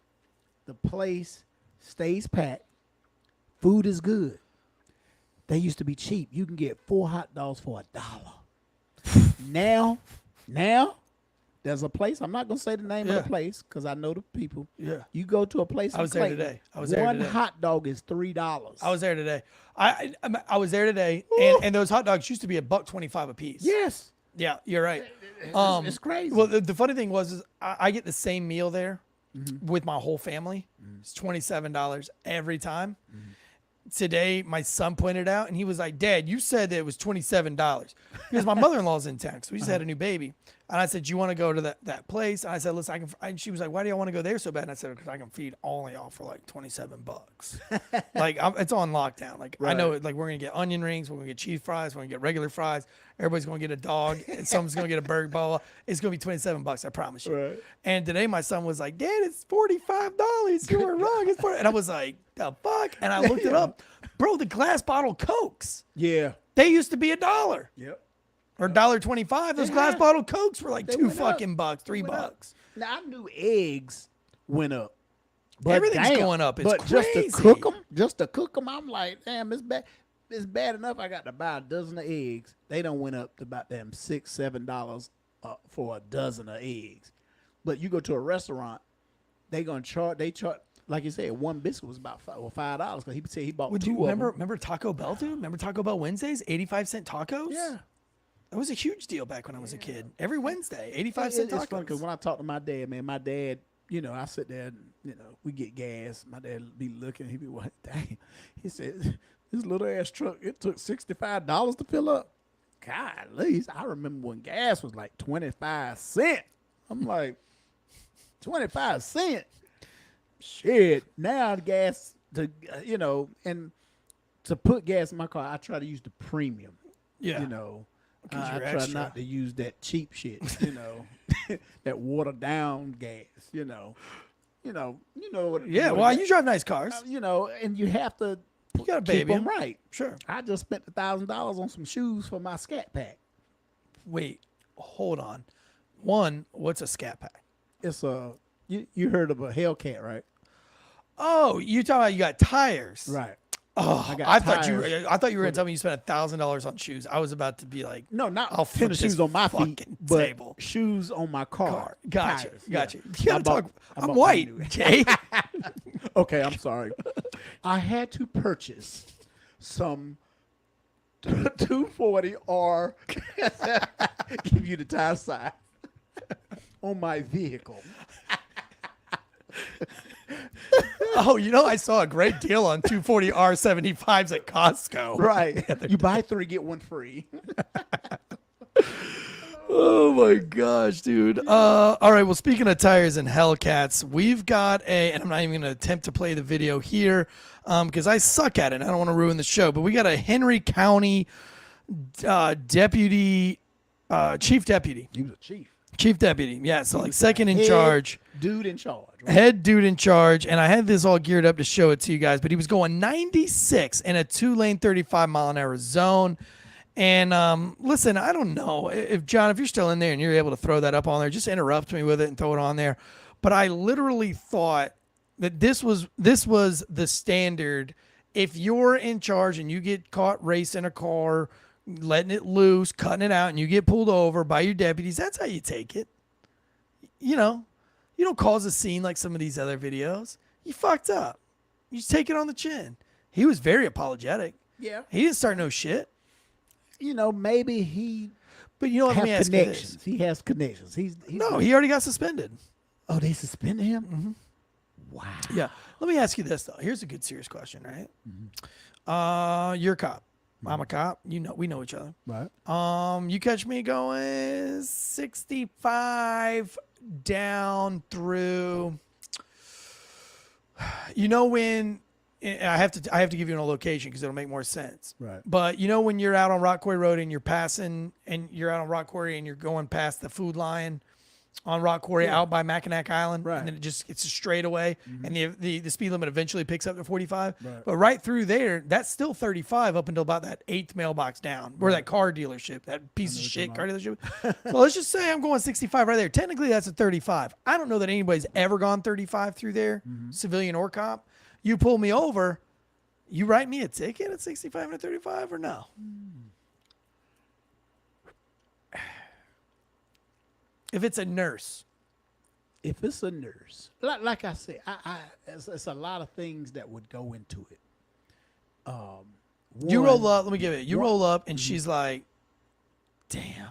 the place stays packed. Food is good. They used to be cheap. You can get 4 hot dogs for $1. Now, there's a place. I'm not going to say the name of the place because I know the people. Yeah. You go to a place. I was there today. One hot dog is $3. I was there today. I was there today, and those hot dogs used to be $1.25 a piece. Yes. Yeah, you're right. It's crazy. Well, the funny thing is I get the same meal there with my whole family. It's $27 every time. Today, my son pointed out, and he was like, Dad, you said that it was $27. Because my mother-in-law's in town, because we just had a new baby. And I said, do you want to go to that place? And I said, listen, and she was like, why do y'all want to go there so bad? And I said, because I can feed all of y'all for like $27. It's on lockdown. I know, we're going to get onion rings, we're going to get cheese fries, we're going to get regular fries. Everybody's going to get a dog, and someone's going to get a burger ball. It's going to be $27, I promise you. Right. And today my son was like, Dad, it's $45. You were wrong. It's $40. And I was like, the fuck? And I looked it up. Bro, the glass bottle Cokes. Yeah. They used to be $1. Yep. Or $1.25. Those glass bottle Cokes were like $2 fucking bucks, $3. Now I knew eggs went up. But everything's going up. It's crazy. just to cook them, I'm like, damn, it's bad. It's bad enough I got to buy a dozen of eggs. They done went up to about them $6, $7 for a dozen of eggs. But you go to a restaurant, they charge, like you said, one biscuit was about $5 because he said he bought 2 of them. Remember Taco Bell, dude? Remember Taco Bell Wednesdays? 85-cent tacos? Yeah. That was a huge deal back when I was a kid. Every Wednesday, 85-cent tacos. It's funny because when I talk to my dad, man, my dad, I sit there and, we get gas. My dad be looking. He be, what? Dang. He said, this little ass truck, it took $65 to fill up. God, at least I remember when gas was like 25 cents. I'm like, 25 cents? Shit. Now the gas, and to put gas in my car, I try to use the premium. Yeah. I try not to use that cheap shit, that watered down gas, what. Yeah, well, you drive nice cars. And you have to You got to keep baby them 'em. right. Sure. I just spent $1,000 on some shoes for my Scat Pack. Wait, hold on. One, what's a Scat Pack? It's you heard of a Hellcat, right? Oh, you talking about you got tires? Right. Oh, I got I thought you were gonna tell me you spent $1,000 on shoes. I was about to be like, No, not I'll flip tennis this shoes on my feet, fucking but table. shoes on my car. Gotcha. Tires, Gotcha. yeah. You gotta talk. I I'm bought white, my new- Jay. Okay, I'm sorry. I had to purchase some 240R. Give you the tire size on my vehicle. Oh, I saw a great deal on 240 R75s at Costco. Right. You buy 3, get 1 free. Oh my gosh, dude. All right. Well, speaking of tires and Hellcats, we've got and I'm not even going to attempt to play the video here because I suck at it. I don't want to ruin the show, but we got a Henry County deputy, chief deputy. He was a chief. Chief deputy. Yeah. So like second in charge. Dude in charge. Right? Head dude in charge. And I had this all geared up to show it to you guys, but he was going 96 in a 2-lane, 35-mile-an-hour zone. And listen, I don't know if John, if you're still in there and you're able to throw that up on there, just interrupt me with it and throw it on there. But I literally thought that this was the standard. If you're in charge and you get caught racing a car, letting it loose, cutting it out, and you get pulled over by your deputies, that's how you take it. You don't cause a scene like some of these other videos. You fucked up. You just take it on the chin. He was very apologetic. Yeah. He didn't start no shit. Maybe he But let me has ask you this. connections. He has connections. He's No, he already got suspended. Oh, they suspended him? Mm-hmm. Wow. Yeah. Let me ask you this, though. Here's a good, serious question, right? Mm-hmm. You're a cop. I'm a cop. We know each other. Right. You catch me going 65 down through. When I have to give you a location because it'll make more sense. Right. But when you're out on Rock Quarry Road and you're passing and you're out on Rock Quarry and you're going past the Food Lion on Rock Quarry out by Mackinac Island, Right. and then it's a straightaway, and the speed limit eventually picks up to 45. Right. But right through there, that's still 35 up until about that 8th mailbox down, where that car dealership, that piece of shit car dealership. So let's just say I'm going 65 right there. Technically, that's a 35. I don't know that anybody's ever gone 35 through there, civilian or cop. You pull me over, you write me a ticket at 65 and a 35 or no? If it's a nurse. If it's a nurse, like I said, it's a lot of things that would go into it. You roll up, let me give it. You roll up and she's like, damn,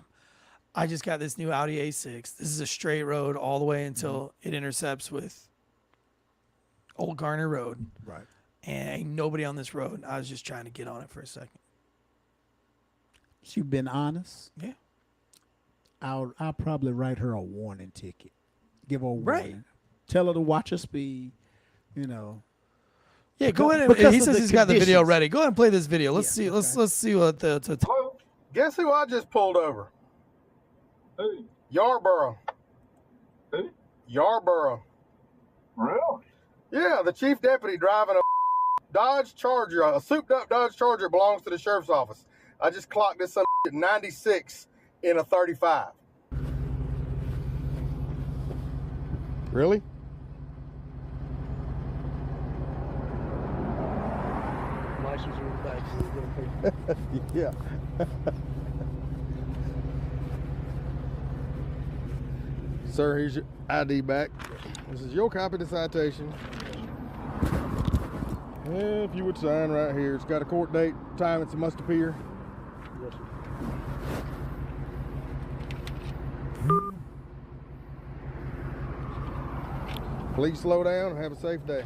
I just got this new Audi A6. This is a straight road all the way until it intercepts with Old Garner Road. Right. And ain't nobody on this road. I was just trying to get on it for a second. She's been honest. Yeah. I'll probably write her a warning ticket. Give her a warning. Right. Tell her to watch her speed. Yeah, go ahead. Because He of says the he's got the video conditions. ready. Go ahead and play this video. Let's see. Let's see what the Well, guess who I just pulled over? Who? Yarborough. Who? Yarborough. Really? Yeah, the chief deputy driving a Dodge Charger, a souped-up Dodge Charger belongs to the sheriff's office. I just clocked this son at 96 in a 35. Really? Yeah. Sir, here's your ID back. This is your copy of the citation. If you would sign right here. It's got a court date, time it must appear. Yes, sir. Please slow down. Have a safe day.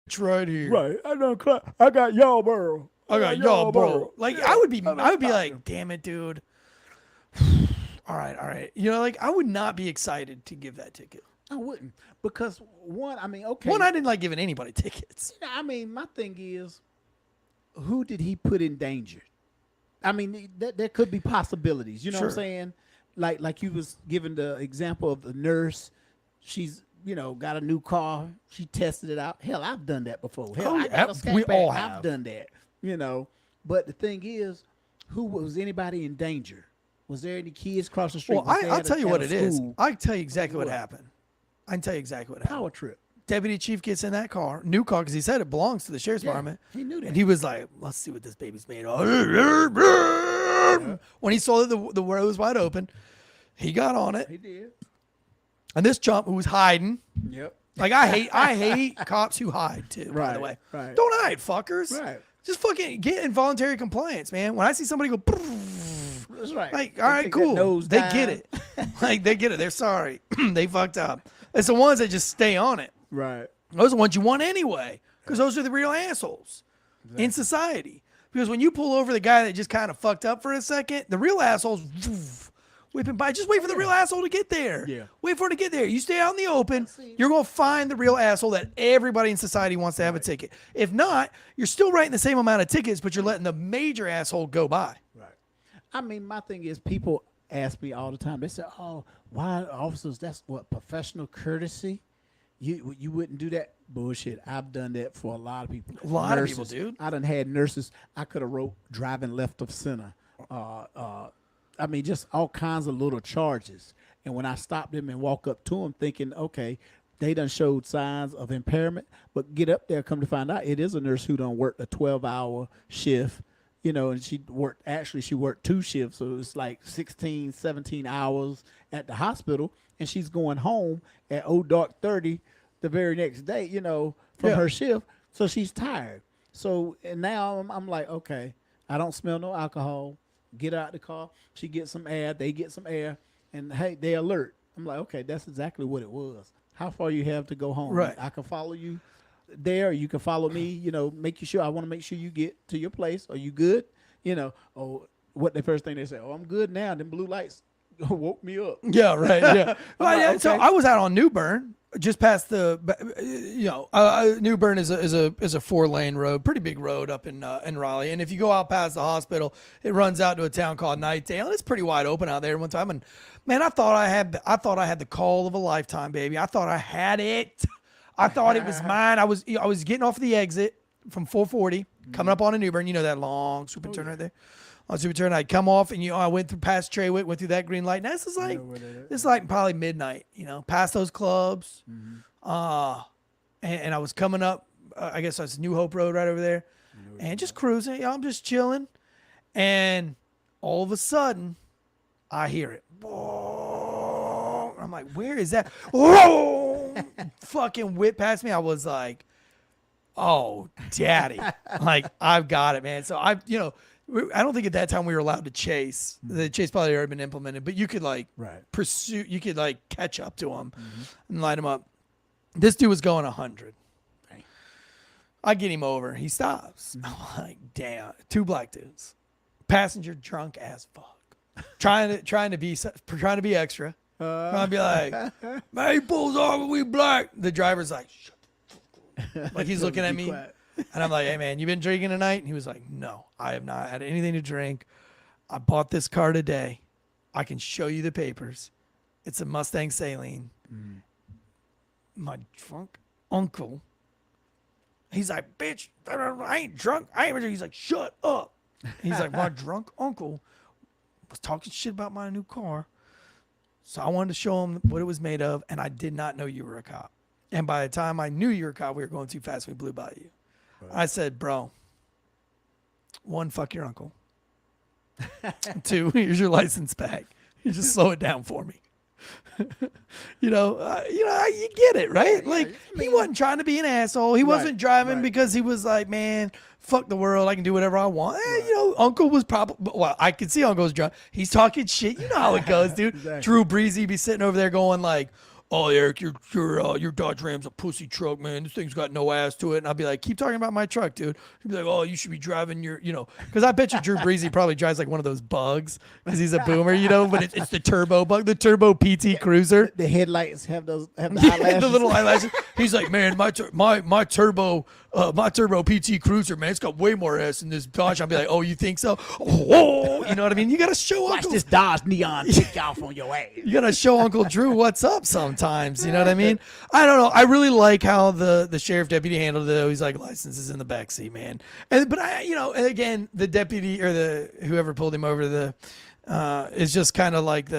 It's right here. Right. I got y'all, bro. I got y'all, bro. Like, I would be like, damn it, dude. All right. You know, like, I would not be excited to give that ticket. I wouldn't. Because, one, I mean, okay. One, I didn't like giving anybody tickets. I mean, my thing is, who did he put in danger? I mean, there could be possibilities. You know what I'm saying? Like you was giving the example of the nurse. She's, you know, got a new car. She tested it out. Hell, I've done that before. Hell, I got a scat we bag. all have. I've done that. You know, but the thing is, who was anybody in danger? Was there any kids across the street? Well, I'll tell you what it is. I can tell you exactly what happened. I can tell you exactly what happened. Power trip. Deputy chief gets in that car, new car, because he said it belongs to the sheriff's department. He knew that. And he was like, let's see what this baby's made of. When he saw that the road was wide open, he got on it. He did. And this chump who was hiding. Yep. Like, I hate cops who hide, too, by the way. Right. Don't hide, fuckers. Right. Just fucking get involuntary compliance, man. When I see somebody go, that's right. Like, all right, cool. They get it. Like, they get it. They're sorry. They fucked up. It's the ones that just stay on it. Right. Those are the ones you want anyway, because those are the real assholes in society. Because when you pull over the guy that just kind of fucked up for a second, the real assholes whipping by. Just wait for the real asshole to get there. Yeah. Wait for it to get there. You stay out in the open, you're going to find the real asshole that everybody in society wants to have a ticket. If not, you're still writing the same amount of tickets, but you're letting the major asshole go by. Right. I mean, my thing is, people ask me all the time. They say, "Oh, why officers? That's what professional courtesy. You wouldn't do that." Bullshit. I've done that for a lot of people. A lot of people, dude. I done had nurses. I could have wrote driving left of center. I mean, just all kinds of little charges. And when I stopped them and walk up to them, thinking, okay, they done showed signs of impairment, but get up there, come to find out, it is a nurse who done worked a 12-hour shift. You know, and she worked 2 shifts. So it's like 16, 17 hours at the hospital. And she's going home at dark 30 the very next day, you know, from her shift. So she's tired. So, and now I'm like, okay, I don't smell no alcohol. Get out the car. She gets some air. They get some air. And, hey, they alert. I'm like, okay, that's exactly what it was. How far you have to go home. Right. I can follow you there. You can follow me, you know, make you sure. I want to make sure you get to your place. Are you good? You know, what the first thing they say, I'm good now. Them blue lights woke me up. Yeah, right. Yeah. Like, okay. So I was out on New Bern, just past the, New Bern is a 4-lane road, pretty big road up in Raleigh. And if you go out past the hospital, it runs out to a town called Nightdale, and it's pretty wide open out there one time. And man, I thought I had the call of a lifetime, baby. I thought I had it. I thought it was mine. I was getting off the exit from 440, coming up on a New Bern. You know that long super turn right there. On super turn, I'd come off, and I went through past Treywick, went through that green light. Now this is like probably midnight. You know, past those clubs. And I was coming up. I guess that's New Hope Road right over there, and just cruising. I'm just chilling, and all of a sudden, I hear it. I'm like, where is that? Fucking whip past me. I was like, oh, daddy. Like, I've got it, man. So I don't think at that time we were allowed to chase. The chase probably already been implemented, but you could pursue, you could catch up to him and light him up. This dude was going 100. I get him over. He stops. I'm like, damn. 2 black dudes. Passenger drunk as fuck. Trying to be extra. Trying to be like, man, he pulls over, we black. The driver's like, shut the fuck up. Like, he's looking at me. And I'm like, hey, man, you been drinking tonight? And he was like, no, I have not had anything to drink. I bought this car today. I can show you the papers. It's a Mustang Saline. My drunk uncle, he's like, bitch, I ain't drunk. He's like, shut up. He's like, my drunk uncle was talking shit about my new car. So I wanted to show him what it was made of, and I did not know you were a cop. And by the time I knew you were a cop, we were going too fast. We blew by you. I said, bro, 1, fuck your uncle. 2, here's your license back. You just slow it down for me. You get it, right? He wasn't trying to be an asshole. He wasn't driving because he was like, man, fuck the world. I can do whatever I want. Uncle was probably, well, I could see Uncle's drunk. He's talking shit. You know how it goes, dude. Exactly. Drew Breezy be sitting over there going like, oh, Eric, your Dodge Ram's a pussy truck, man. This thing's got no ass to it. And I'll be like, keep talking about my truck, dude. He'd be like, oh, you should be driving your, because I bet you Drew Breezy probably drives like one of those bugs because he's a boomer, but it's the turbo bug, the turbo PT Cruiser. The headlights have the eyelashes. The little eyelashes. He's like, man, my turbo PT Cruiser, man, it's got way more ass than this Dodge. I'll be like, oh, you think so? Oh, you know what I mean? You got to show Watch Uncle. this Dodge Neon take off on your ass. You got to show Uncle Drew what's up sometimes. You know what I mean? I don't know. I really like how the sheriff deputy handled it. He's like, licenses in the backseat, man. But and again, the deputy or whoever pulled him over is just kind of like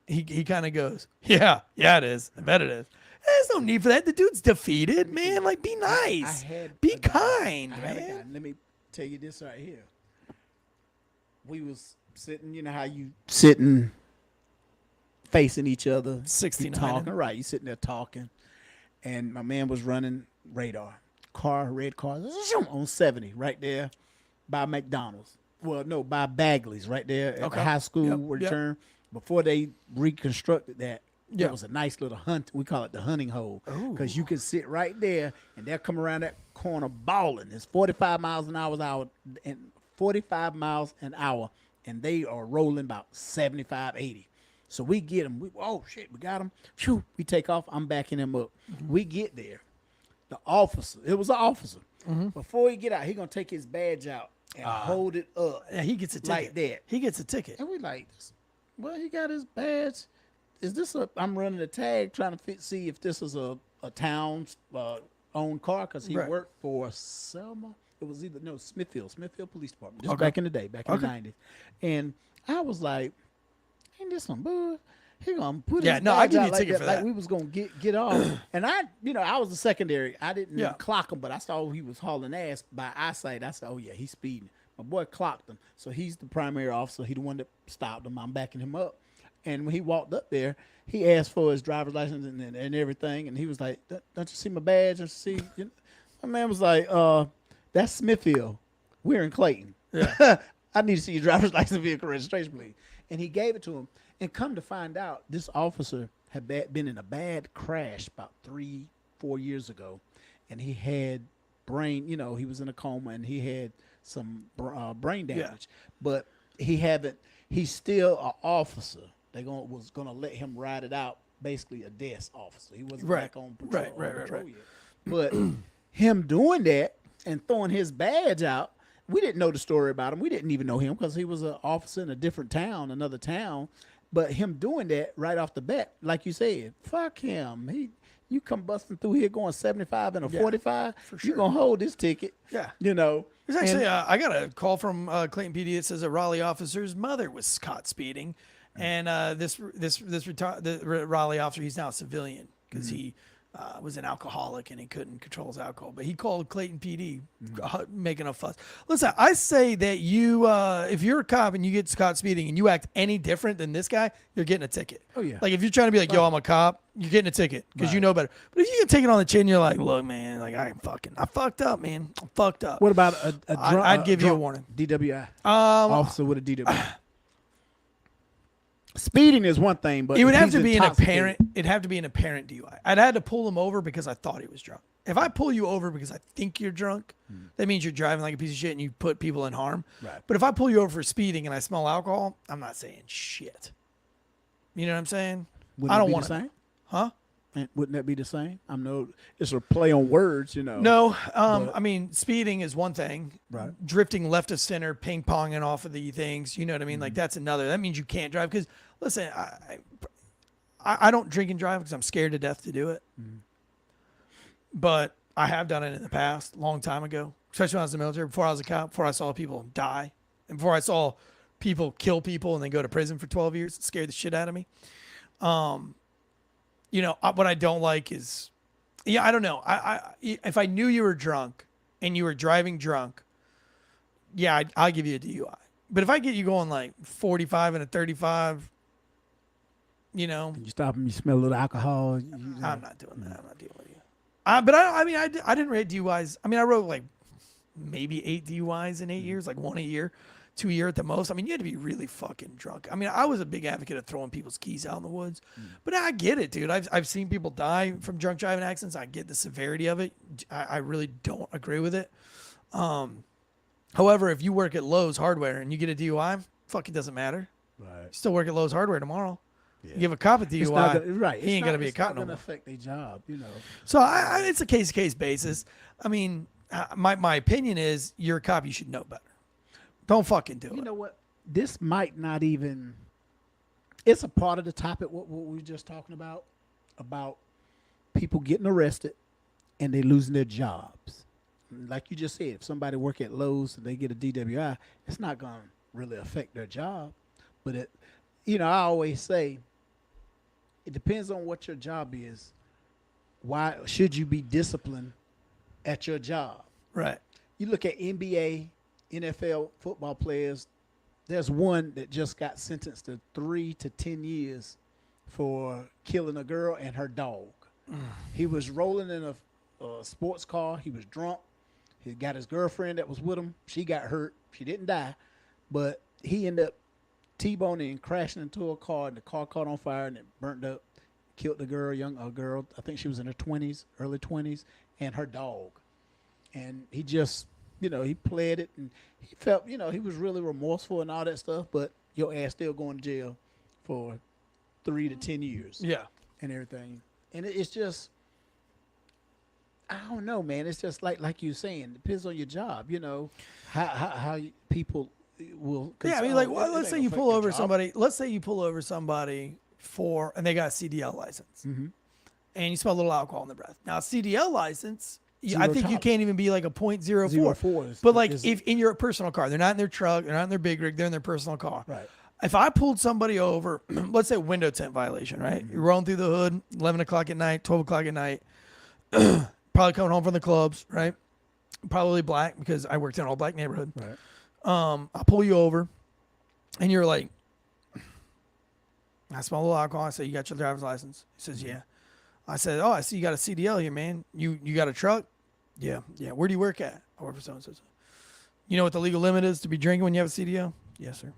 he kind of goes, yeah, it is. I bet it is. There's no need for that. The dude's defeated, man. Like, be nice. Be kind, man. Let me tell you this right here. We was sitting, you know how you sitting facing each other. 69. Talking, right. You sitting there talking. And my man was running radar. Red car, on 70 right there by McDonald's. Well, no, by Bagley's right there at the high school return. Before they reconstructed that. It was a nice little hunt. We call it the hunting hole because you can sit right there and they'll come around that corner balling. It's 45 miles an hour, and they are rolling about 75, 80. So we get them. We got them. Phew, we take off. I'm backing him up. Mm-hmm. We get there. The officer, it was an officer. Mm-hmm. Before he get out, he gonna take his badge out and hold it up. Yeah, he gets a ticket. Like that. He gets a ticket. And we like, well, he got his badge. Is this I'm running a tag trying to see if this is a town's owned car because he worked for Selma. It was Smithfield Police Department. Just back in the day, back in the 90s. And I was like, ain't this some bull? He gonna put his badge I give you a out ticket for that. Like we was gonna get off. And I was the secondary. I didn't clock him, but I saw he was hauling ass by eyesight. I said, oh yeah, he's speeding. My boy clocked him. So he's the primary officer. He the one that stopped him. I'm backing him up. And when he walked up there, he asked for his driver's license and everything. And he was like, don't you see my badge? Don't you see? My man was like, that's Smithfield. We're in Clayton. Yeah. I need to see your driver's license, vehicle registration, please. And he gave it to him. And come to find out, this officer had been in a bad crash about 3-4 years ago. And he had brain, he was in a coma and he had some brain damage. Yeah. But he's still an officer. They was gonna let him ride it out, basically a desk officer. He wasn't back on patrol, yet. But him doing that and throwing his badge out, we didn't know the story about him. We didn't even know him because he was an officer in a different town, another town. But him doing that right off the bat, like you said, fuck him. You come busting through here going 75 and a 45, for sure. You gonna hold this ticket. Yeah, There's actually I got a call from Clayton PD that says a Raleigh officer's mother was caught speeding. And the Raleigh officer, he's now a civilian because he was an alcoholic and he couldn't control his alcohol. But he called Clayton PD making a fuss. Listen, I say that if you're a cop and you get caught speeding and you act any different than this guy, you're getting a ticket. Oh, yeah. Like if you're trying to be like, yo, I'm a cop, you're getting a ticket because you know better. But if you get taken on the chin, you're like, look, man, like I fucked up, man. I fucked up. What about a drunk? I'd give you a warning. DWI. Officer with a DWI. Speeding is one thing, but it would have to be an apparent. It'd have to be an apparent DUI. I'd had to pull him over because I thought he was drunk. If I pull you over because I think you're drunk, that means you're driving like a piece of shit and you put people in harm. Right. But if I pull you over for speeding and I smell alcohol, I'm not saying shit. You know what I'm saying? I don't want to. Huh? And wouldn't that be the same? It's a play on words, No, I mean, speeding is one thing. Right. Drifting left of center, ping ponging off of the things. You know what I mean? Like that's another. That means you can't drive because listen, I don't drink and drive because I'm scared to death to do it. But I have done it in the past, long time ago, especially when I was in the military. Before I was a cop, before I saw people die, and before I saw people kill people and then go to prison for 12 years, it scared the shit out of me. What I don't like is, I don't know. If I knew you were drunk and you were driving drunk, I'll give you a DUI. But if I get you going like 45 and a 35, You know, You stop and you smell a little alcohol. I'm not doing that. I'm not dealing with you. But I didn't rate DUIs. I mean, I wrote like maybe 8 DUIs in 8 years, like 1 a year, 2 a year at the most. I mean, you had to be really fucking drunk. I mean, I was a big advocate of throwing people's keys out in the woods, but I get it, dude. I've seen people die from drunk driving accidents. I get the severity of it. I really don't agree with it. However, if you work at Lowe's Hardware and you get a DUI, fuck, it doesn't matter. Right. You still work at Lowe's Hardware tomorrow. You give a cop a DUI, right. he ain't gonna be a cop no It's not more. gonna affect their job, you know. So it's a case-to-case basis. I mean, my opinion is you're a cop, you should know better. Don't fucking do it. You know what? This might not even. It's a part of the topic what we were just talking about people getting arrested and they losing their jobs. Like you just said, if somebody work at Lowe's and they get a DWI, it's not gonna really affect their job. But I always say, it depends on what your job is. Why should you be disciplined at your job? Right. You look at NBA, NFL football players. There's one that just got sentenced to 3 to 10 years for killing a girl and her dog. He was rolling in a sports car. He was drunk. He got his girlfriend that was with him. She got hurt. She didn't die, but he ended up T-boning and crashing into a car, and the car caught on fire and it burnt up, killed the girl, a girl. I think she was in her 20s, early 20s, and her dog. And he just, he pled it, and he felt, he was really remorseful and all that stuff, but your ass still going to jail for 3 to 10 years. Yeah. And everything. And it's just, I don't know, man. It's just like you're saying, it depends on your job, how people will. Yeah, I mean, like, well, let's say you pull over somebody. Let's say you pull over somebody and they got a CDL license, and you smell a little alcohol in the breath. Now, a CDL license, I think you can't even be like a .04. 0.04 But like, if in your personal car, they're not in their truck, they're not in their big rig, they're in their personal car. Right. If I pulled somebody over, let's say window tint violation, right? You're rolling through the hood, 11 o'clock at night, 12 o'clock at night, probably coming home from the clubs, right? Probably black because I worked in an all black neighborhood. Right. I pull you over, and you're like, I smell a little alcohol. I say, you got your driver's license? He says, yeah. I said, oh, I see you got a CDL here, man. You got a truck? Yeah. Where do you work at? I work for so-and-so. You know what the legal limit is to be drinking when you have a CDL? Yes, sir.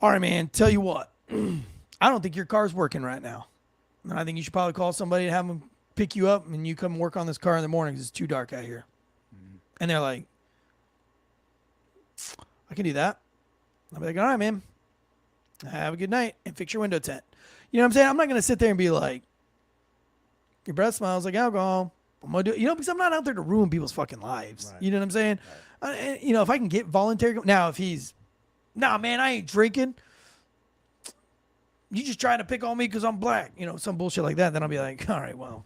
All right, man, tell you what. I don't think your car's working right now. And I think you should probably call somebody and have them pick you up, and you come work on this car in the morning because it's too dark out here. And they're like, I can do that. I'll be like, all right, man. Have a good night and fix your window tint. You know what I'm saying? I'm not going to sit there and be like, your breath smells like alcohol. I'm going to do it. Because I'm not out there to ruin people's fucking lives. Right. You know what I'm saying? Right. If I can get voluntary. Now, if he's, nah, man, I ain't drinking. You just trying to pick on me because I'm black. Some bullshit like that. Then I'll be like, all right, well,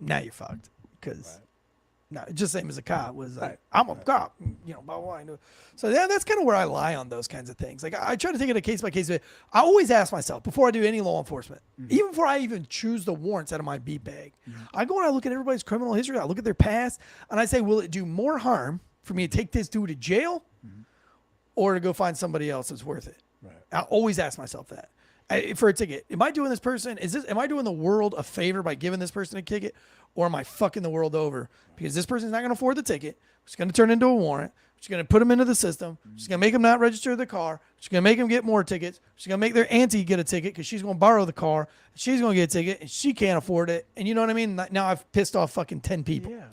now you're fucked. Because. No, just same as a cop was like, I'm a cop, blah, blah, blah. So that's kind of where I lie on those kinds of things. Like I try to take it a case by case. I always ask myself before I do any law enforcement, even before I even choose the warrants out of my beat bag, I go and I look at everybody's criminal history. I look at their past and I say, will it do more harm for me to take this dude to jail or to go find somebody else that's worth it? Right. I always ask myself that. For a ticket, am I doing this person? Am I doing the world a favor by giving this person a ticket, or am I fucking the world over because this person's not going to afford the ticket? It's going to turn into a warrant. She's going to put them into the system. She's going to make them not register the car. She's going to make them get more tickets. She's going to make their auntie get a ticket because she's going to borrow the car. She's going to get a ticket and she can't afford it. And you know what I mean? Now I've pissed off fucking 10 people. Yeah.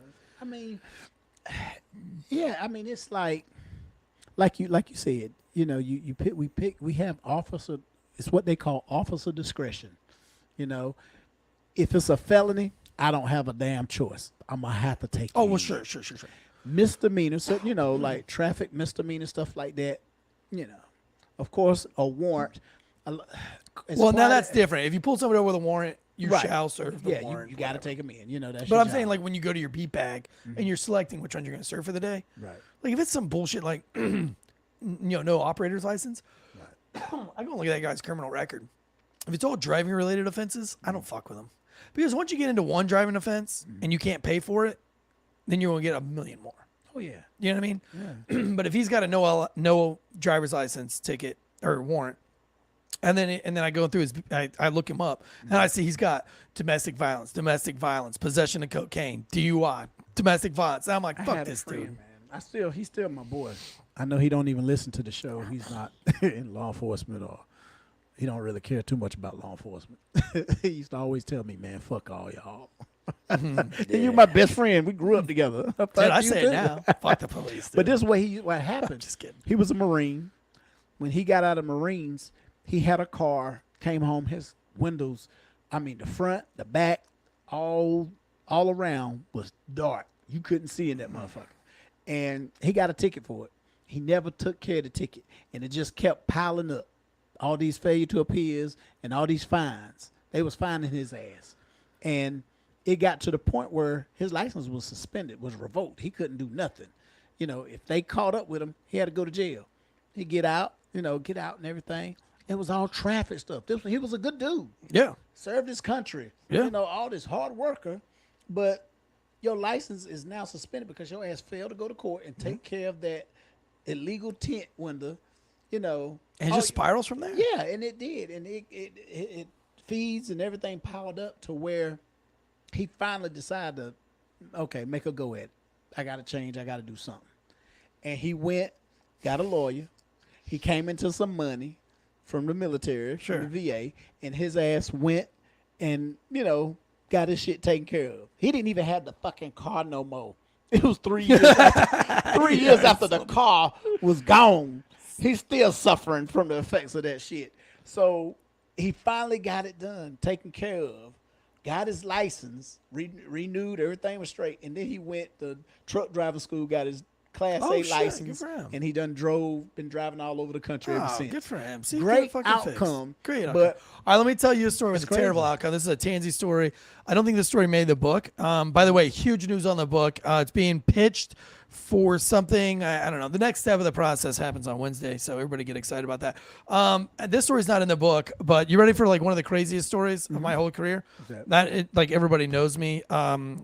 It's like you said. We have officer. It's what they call officer discretion. If it's a felony, I don't have a damn choice. I'm going to have to take it. Oh, well, sure. Misdemeanor, so, like traffic misdemeanor, stuff like that, Of course, a warrant. Well, now that's different. If you pull somebody over with a warrant, you shall serve the warrant. You got to take them in. That's but I'm saying, like, when you go to your beat bag and you're selecting which one you're going to serve for the day. Right. Like, if it's some bullshit like, no operator's license, I go and look at that guy's criminal record. If it's all driving related offenses, I don't fuck with them. Because once you get into one driving offense and you can't pay for it, then you're going to get a million more. Oh, yeah. You know what I mean? Yeah. But if he's got a no driver's license ticket or warrant And then I go through his, I look him up, and I see he's got domestic violence, possession of cocaine, DUI, domestic violence. And I'm like, I fuck had a this friend, dude. man. He's still my boy. I know he don't even listen to the show. He's not in law enforcement, or he don't really care too much about law enforcement. He used to always tell me, man, fuck all y'all. You're my best friend. We grew up together. Dude, I say it now. Fuck the police. Dude. But this is what happened. Just kidding. He was a Marine. When he got out of Marines, he had a car, came home, his windows, the front, the back, all around was dark. You couldn't see in that motherfucker. And he got a ticket for it. He never took care of the ticket. And it just kept piling up. All these failure to appears and all these fines. They was fining his ass. And it got to the point where his license was suspended, was revoked. He couldn't do nothing. If they caught up with him, he had to go to jail. He'd get out and everything. It was all traffic stuff. He was a good dude. Yeah. Served his country. Yeah. All this hard worker. But your license is now suspended because your ass failed to go to court and take care of that illegal tent window, And it just spirals from there? Yeah, and it did. And it feeds and everything piled up to where he finally decided to, make a go at it. I got to change. I got to do something. And he went, got a lawyer. He came into some money from the military, from the VA, and his ass went and, got his shit taken care of. He didn't even have the fucking car no more. It was 3 years after, 3 years after the car was gone. He's still suffering from the effects of that shit. So he finally got it done, taken care of, got his license, renewed, everything was straight. And then he went to truck driver school, got his Class A license, and he been driving all over the country ever since. Good for him. See, great fucking outcome. Great outcome. But all right, let me tell you a story with a terrible outcome. This is a Tansey story. I don't think the story made the book. By the way, huge news on the book. It's being pitched for something. I don't know. The next step of the process happens on Wednesday, so everybody get excited about that. This story's not in the book, but you ready for one of the craziest stories of my whole career? Everybody knows me from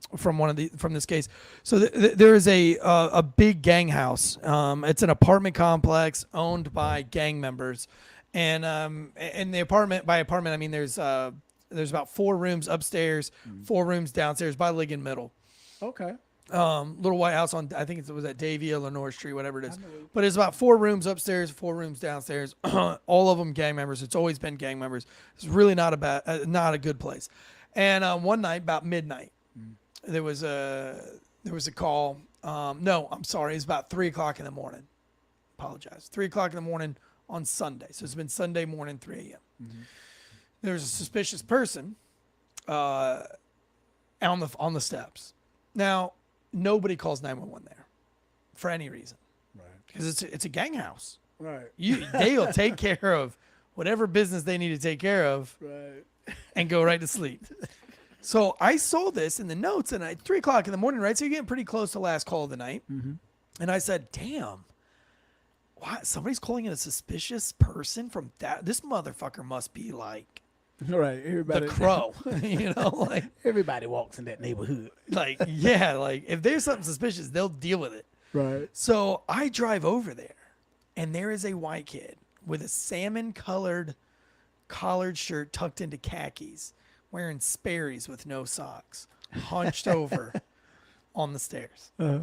this case. So there is a big gang house. It's an apartment complex owned by gang members, and the apartment, by apartment I mean there's about 4 rooms upstairs, 4 rooms downstairs by Ligon Middle. Okay. Little white house on, I think it was at Davie, Lenore Street, whatever it is. But it's about 4 rooms upstairs, 4 rooms downstairs. All of them gang members. It's always been gang members. It's really not a good place. And one night, about midnight, there was a call. No, I'm sorry. It's about 3 o'clock in the morning. Apologize. 3 o'clock in the morning on Sunday. So it's been Sunday morning, 3 a.m. There's a suspicious person on the steps. Now, nobody calls 911 there for any reason, right? Because it's a gang house, right? They'll take care of whatever business they need to take care of, right? And go right to sleep. So I saw this in the notes, and at 3 o'clock in the morning, right? So you're getting pretty close to last call of the night, and I said, "Damn, what? Somebody's calling in a suspicious person from that? This motherfucker must be like." Right, everybody. The Crow, everybody walks in that neighborhood. If there's something suspicious, they'll deal with it. Right. So I drive over there, and there is a white kid with a salmon-colored collared shirt tucked into khakis, wearing Sperry's with no socks, hunched over on the stairs. Uh-huh.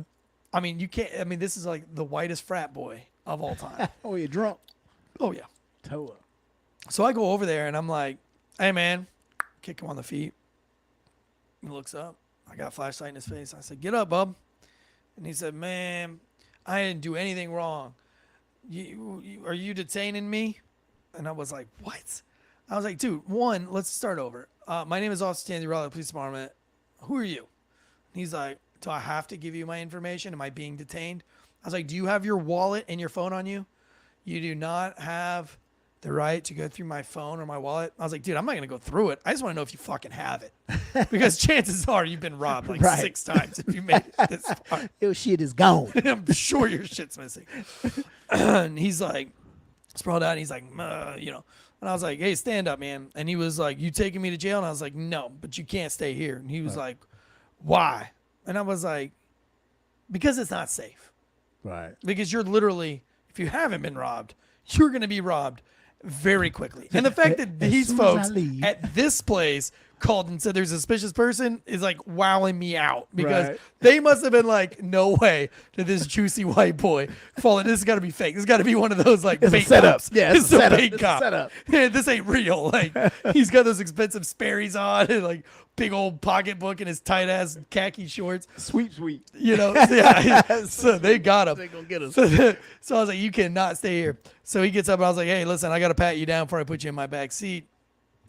I mean, you can't. I mean, this is like the whitest frat boy of all time. Oh, you're drunk. Oh yeah. Toe up. So I go over there, and I'm like, "Hey, man," kick him on the feet. He looks up. I got a flashlight in his face. I said, "Get up, bub." And he said, "Man, I didn't do anything wrong. Are you detaining me?" And I was like, "What?" I was like, "Dude, one, let's start over. My name is Officer Tansey, Raleigh Police Department. Who are you?" And he's like, "Do I have to give you my information? Am I being detained?" I was like, "Do you have your wallet and your phone on you? You do not have the right to go through my phone or my wallet." I was like, "Dude, I'm not going to go through it. I just want to know if you fucking have it." Because chances are you've been robbed like 6 times if you made it this far. Your shit is gone. I'm sure your shit's missing. And he's like, sprawled out, and he's like, And I was like, "Hey, stand up, man." And he was like, "You taking me to jail?" And I was like, "No, but you can't stay here." And he was like, "Why?" And I was like, "Because it's not safe." Right. Because you're literally, if you haven't been robbed, you're going to be robbed very quickly. And the fact that these soon as I folks leave. at this place called and said there's a suspicious person is like wowing me out because Right. they must have been like, no way did this juicy white boy fall in. This has got to be fake. This has got to be one of those like It's a bait setup. cops. Yeah, it's it's a setup. bait It's a cop. setup. This ain't real. Like he's got those expensive Sperry's on and like big old pocketbook and his tight ass khaki shorts. Sweet. You know, yeah. So they got him. They gonna get us. So I was like, you cannot stay here. So he gets up and I was like, hey, listen, I got to pat you down before I put you in my back seat.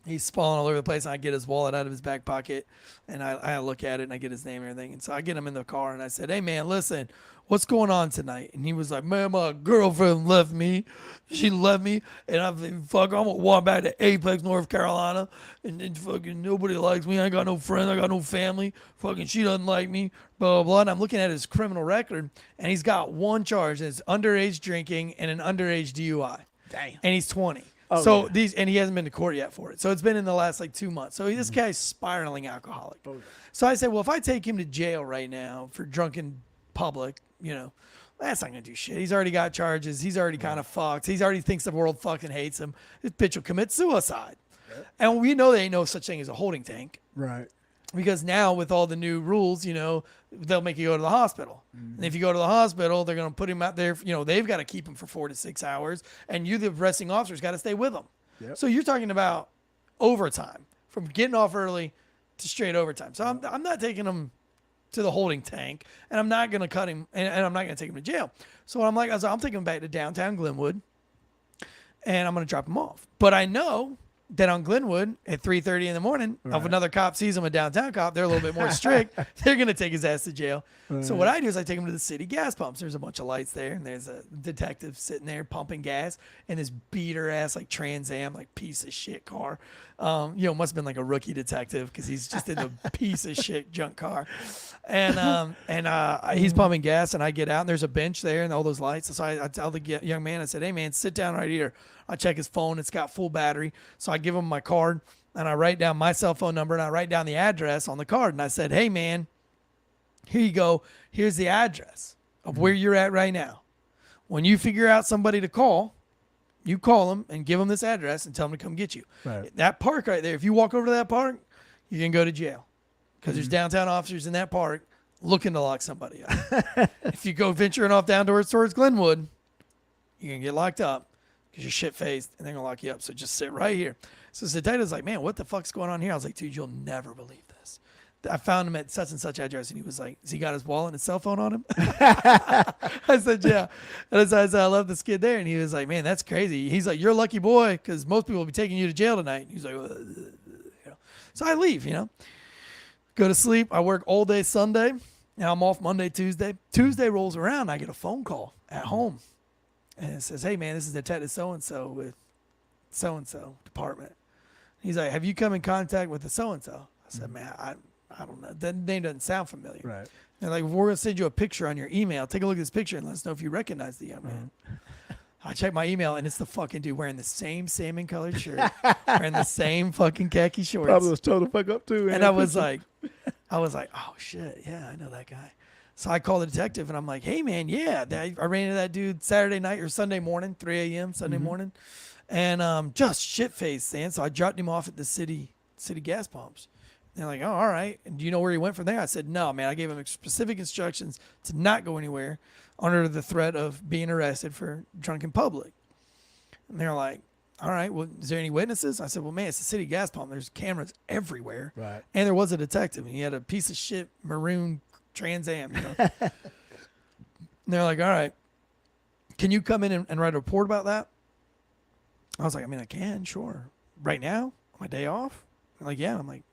He's spalling all over the place, and I get his wallet out of his back pocket, and I look at it, and I get his name and everything. And so I get him in the car, and I said, hey, man, listen, what's going on tonight? And he was like, man, my girlfriend left me. She left me, and I'm like, fuck, I'm going to walk back to Apex, North Carolina, and then fucking nobody likes me. I ain't got no friends. I got no family. Fucking she doesn't like me, blah, blah, blah. And I'm looking at his criminal record, and he's got one charge. It's underage drinking and an underage DUI. Damn. And he's 20. Oh, so yeah. and he hasn't been to court yet for it. So it's been in the last like 2 months. So this guy's spiraling alcoholic. So I said, well, if I take him to jail right now for drunken public, you know, that's not gonna do shit. He's already got charges. He's already kind of fucked. He's already thinks the world fucking hates him. This bitch will commit suicide. And we know there ain't no such thing as a holding tank. Right. Because now with all the new rules, you know, they'll make you go to the hospital. And if you go to the hospital, they're going to put him out there. You know, they've got to keep him for 4 to 6 hours. And you, the arresting officer's got to stay with him. Yep. So you're talking about overtime from getting off early to straight overtime. So I'm not taking him to the holding tank, and I'm not going to cut him, and I'm not going to take him to jail. So what I'm like, I'm taking him back to downtown Glenwood, and I'm going to drop him off. But I know that on Glenwood at 3:30 in the morning, if another cop sees him, a downtown cop, they're a little bit more strict. They're going to take his ass to jail. So what I do is I take him to the city gas pumps. There's a bunch of lights there, and there's a detective sitting there pumping gas in this beater ass like Trans Am, like piece of shit car. You know, must have been like a rookie detective because he's just in a piece of shit junk car. And he's pumping gas, and I get out, and there's a bench there and all those lights. So I tell the young man, I said, hey man, sit down right here. I check his phone. It's got full battery. So I give him my card, and I write down my cell phone number, and I write down the address on the card. And I said, hey, man, here you go. Here's the address of where you're at right now. When you figure out somebody to call, you call them and give them this address and tell them to come get you. Right. That park right there, if you walk over to that park, you can go to jail because there's downtown officers in that park looking to lock somebody up. If you go venturing off down towards Glenwood, you can get locked up. Because you're shit-faced, and they're going to lock you up. So just sit right here. So the detective's like, man, what the fuck's going on here? I was like, dude, you'll never believe this. I found him at such and such address, and he was like, has he got his wallet and his cell phone on him? I said, yeah. And I said, I left this kid there, and he was like, man, that's crazy. He's like, you're a lucky boy, because most people will be taking you to jail tonight. He's like, you know. So I leave, you know. Go to sleep. I work all day Sunday, and I'm off Monday, Tuesday. Tuesday rolls around, I get a phone call at home. And it says, hey, man, this is Detective so-and-so with so-and-so department. He's like, have you come in contact with the so-and-so? I said, man, I don't know. That name doesn't sound familiar. Right. They're like, we're going to send you a picture on your email. Take a look at this picture and let us know if you recognize the young man. I check my email, and it's the fucking dude wearing the same salmon-colored shirt, wearing the same fucking khaki shorts. Probably was told to fuck up, too. And I was like, oh, shit, yeah, I know that guy. So I called the detective, and I'm like, hey, man, yeah, I ran into that dude Saturday night or Sunday morning, 3 a.m. Sunday morning, and just shit-faced, man. So I dropped him off at the city gas pumps. And they're like, oh, all right. And do you know where he went from there? I said, no, man. I gave him specific instructions to not go anywhere under the threat of being arrested for drunken public. And they're like, all right, well, is there any witnesses? I said, well, man, it's the city gas pump. There's cameras everywhere. Right. And there was a detective, and he had a piece of shit maroon Trans Am, you know. And they're like, all right, can you come in and write a report about that? I was like, I mean, I can, sure. Right now? My day off? I'm like, yeah. I'm like,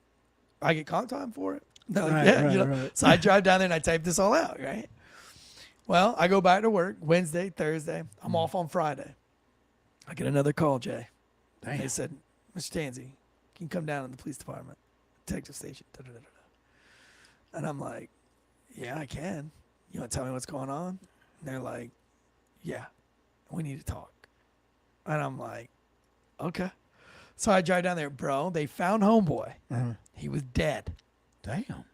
I get comp time for it? They're like, yeah, you know. Right. So I drive down there and I type this all out, right? Well, I go back to work Wednesday, Thursday. I'm off on Friday. I get another call, Jay. Damn. They said, Mr. Tansey, can you come down to the police department, detective station, da-da-da-da-da. And I'm like, yeah, I can. You want to tell me what's going on? And they're like, yeah, we need to talk. And I'm like, okay. So I drive down there, bro. They found homeboy. He was dead. Damn.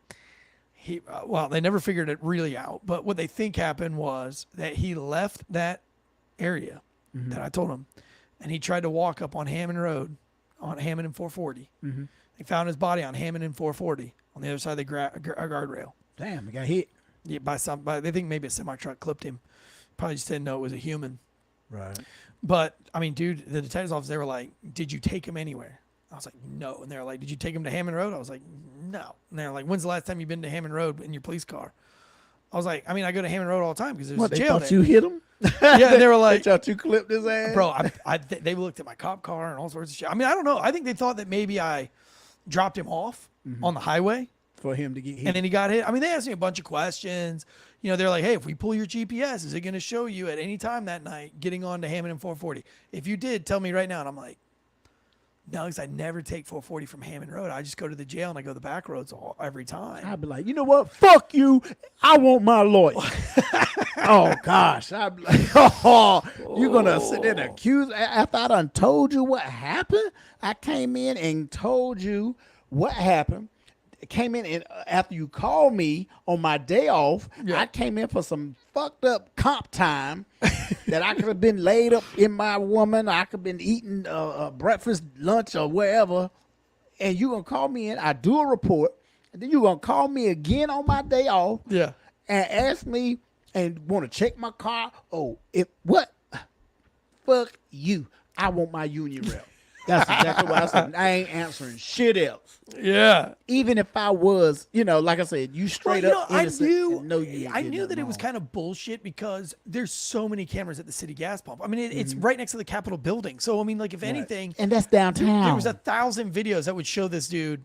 Well, they never figured it really out. But what they think happened was that he left that area that I told him and he tried to walk up on Hammond Road, on Hammond and 440. Mm-hmm. They found his body on Hammond and 440 on the other side of the guardrail. Damn, he got hit. Yeah, they think maybe a semi truck clipped him. Probably just didn't know it was a human. Right. But I mean, dude, the detective's office, they were like, "Did you take him anywhere?" I was like, "No." And they were like, "Did you take him to Hammond Road?" I was like, "No." And they're like, "When's the last time you've been to Hammond Road in your police car?" I was like, "I mean, I go to Hammond Road all the time because there's a They jail thought there." you hit him? Yeah, they were like, they thought you clipped his ass? Bro, they looked at my cop car and all sorts of shit. I mean, I don't know. I think they thought that maybe I dropped him off on the highway. For him to get hit. And then he got hit. I mean, they asked me a bunch of questions. You know, they're like, "Hey, if we pull your GPS, is it going to show you at any time that night getting on to Hammond and 440? If you did, tell me right now." And I'm like, "No, because I never take 440 from Hammond Road. I just go to the jail and I go the back roads every time." I'd be like, you know what? Fuck you. I want my lawyer. Oh, gosh. I'd be like, oh, you're going to sit there and accuse. After I done told you what happened, I came in and told you what happened. Came in and after you called me on my day off, I came in for some fucked up comp time that I could have been laid up in my woman. I could have been eating breakfast, lunch, or wherever. And you going to call me in. I do a report. And then you going to call me again on my day off. Yeah. And ask me and want to check my car. Oh, what? Fuck you. I want my union rep. That's exactly what I said. I ain't answering shit else. Yeah. Even if I was, like I said, you straight up innocent. I knew that it was kind of bullshit because there's so many cameras at the city gas pump. I mean, it's right next to the Capitol building. So, I mean, like, if anything. And that's downtown. There was 1,000 videos that would show this dude,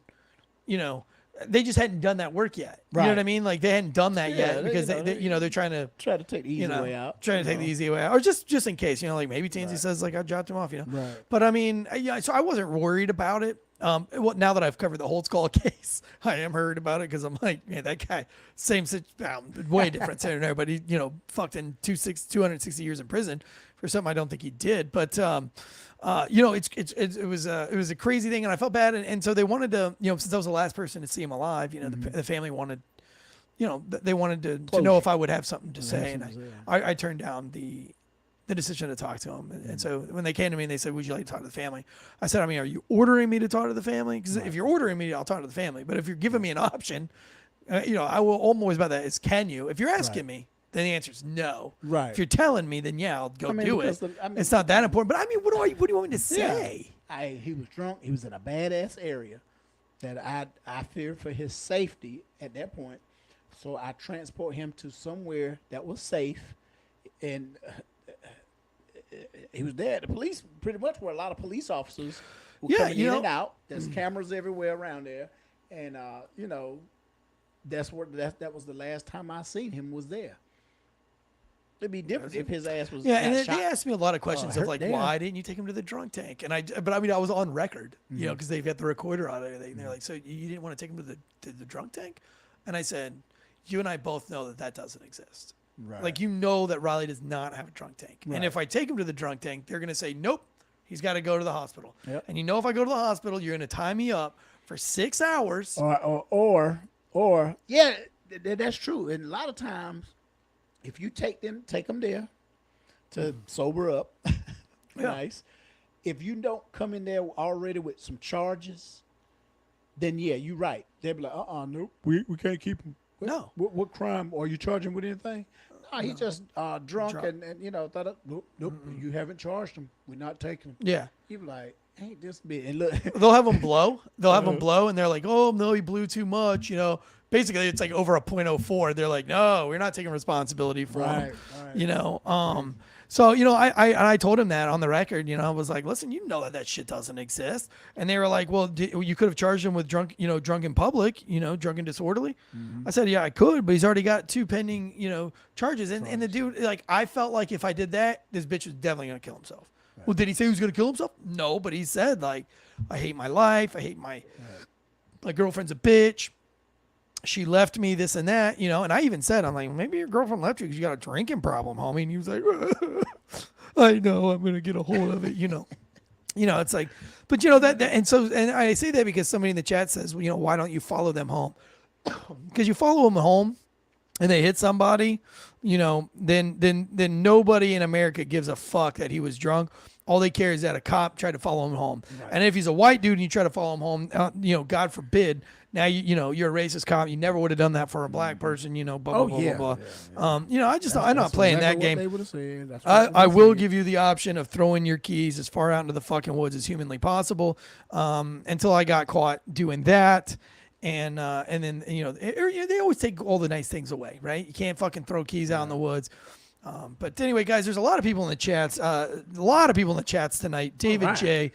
they just hadn't done that work yet. You know what I mean? Like, they hadn't done that yet because they're trying to take the easy way out. Trying to take the easy way out, or just in case, like maybe Tansey says like I dropped him off, Right. But I mean, so I wasn't worried about it. Now that I've covered the Holtzclaw case, I am worried about it because I'm like, man, that guy, way different scenario, but he, fucked in 260 years in prison for something I don't think he did. But it was a crazy thing, and I felt bad, and so they wanted to, since I was the last person to see him alive, the family wanted, they wanted to know if I would have something to say, and I turned down the decision to talk to him, and so when they came to me and they said, "Would you like to talk to the family?" I said, "I mean, are you ordering me to talk to the family? Because if you're ordering me, I'll talk to the family. But if you're giving me an option, I'm always about that is can you? If you're asking me." Then the answer is no. Right. If you're telling me, then yeah, I'll go do it. It's not that important. But I mean, what do you want me to say? Yeah. He was drunk. He was in a badass area that I feared for his safety at that point. So I transport him to somewhere that was safe, and he was there. The police pretty much were a lot of police officers were coming in and out. There's cameras everywhere around there, and that was the last time I seen him was there. It'd be different if his ass was. Yeah, and shot. they asked me a lot of questions of like, why didn't you take him to the drunk tank? And but I mean, I was on record, because they've got the recorder on it. They're like, so you didn't want to take him to the drunk tank? And I said, you and I both know that doesn't exist. Right. Like, that Riley does not have a drunk tank. Right. And if I take him to the drunk tank, they're going to say, nope, he's got to go to the hospital. Yep. And if I go to the hospital, you're going to tie me up for 6 hours. Or yeah, that's true. And a lot of times, if you take them there to sober up, nice. If you don't come in there already with some charges, then yeah, you're right. They'll be like, nope, we can't keep him. No. What crime? Are you charging with anything? No, he's just drunk. And nope, you haven't charged him. We're not taking him. Yeah. You be like, ain't this big? And look, they'll have him blow. They'll have him blow, and they're like, oh no, he blew too much. Basically it's like over a .04. They're like, no, we're not taking responsibility for him. Right. So, I told him that on the record, I was like, listen, that shit doesn't exist. And they were like, well, you could have charged him with drunk in public, drunk and disorderly. I said, yeah, I could, but he's already got 2 pending, charges. And the dude, like, I felt like if I did that, this bitch was definitely going to kill himself. Right. Well, did he say he was going to kill himself? No, but he said, like, I hate my life. I hate my girlfriend's a bitch. She left me, this and that, and I even said, I'm like, maybe your girlfriend left you because you got a drinking problem, homie. And he was like, I know, I'm going to get a hold of it, it's like, but and I say that because somebody in the chat says, well, why don't you follow them home? Because you follow them home and they hit somebody, then nobody in America gives a fuck that he was drunk All they care is that a cop tried to follow him home. And if he's a white dude and you try to follow him home, God forbid, now you're a racist cop. You never would have done that for a black person. Blah blah blah blah blah. I'm not playing that game. They would have said. That's I will give you the option of throwing your keys as far out into the fucking woods as humanly possible. Until I got caught doing that. And then they always take all the nice things away, right? You can't fucking throw keys out in the woods. But anyway, guys, there's a lot of people in the chats. Tonight. David J,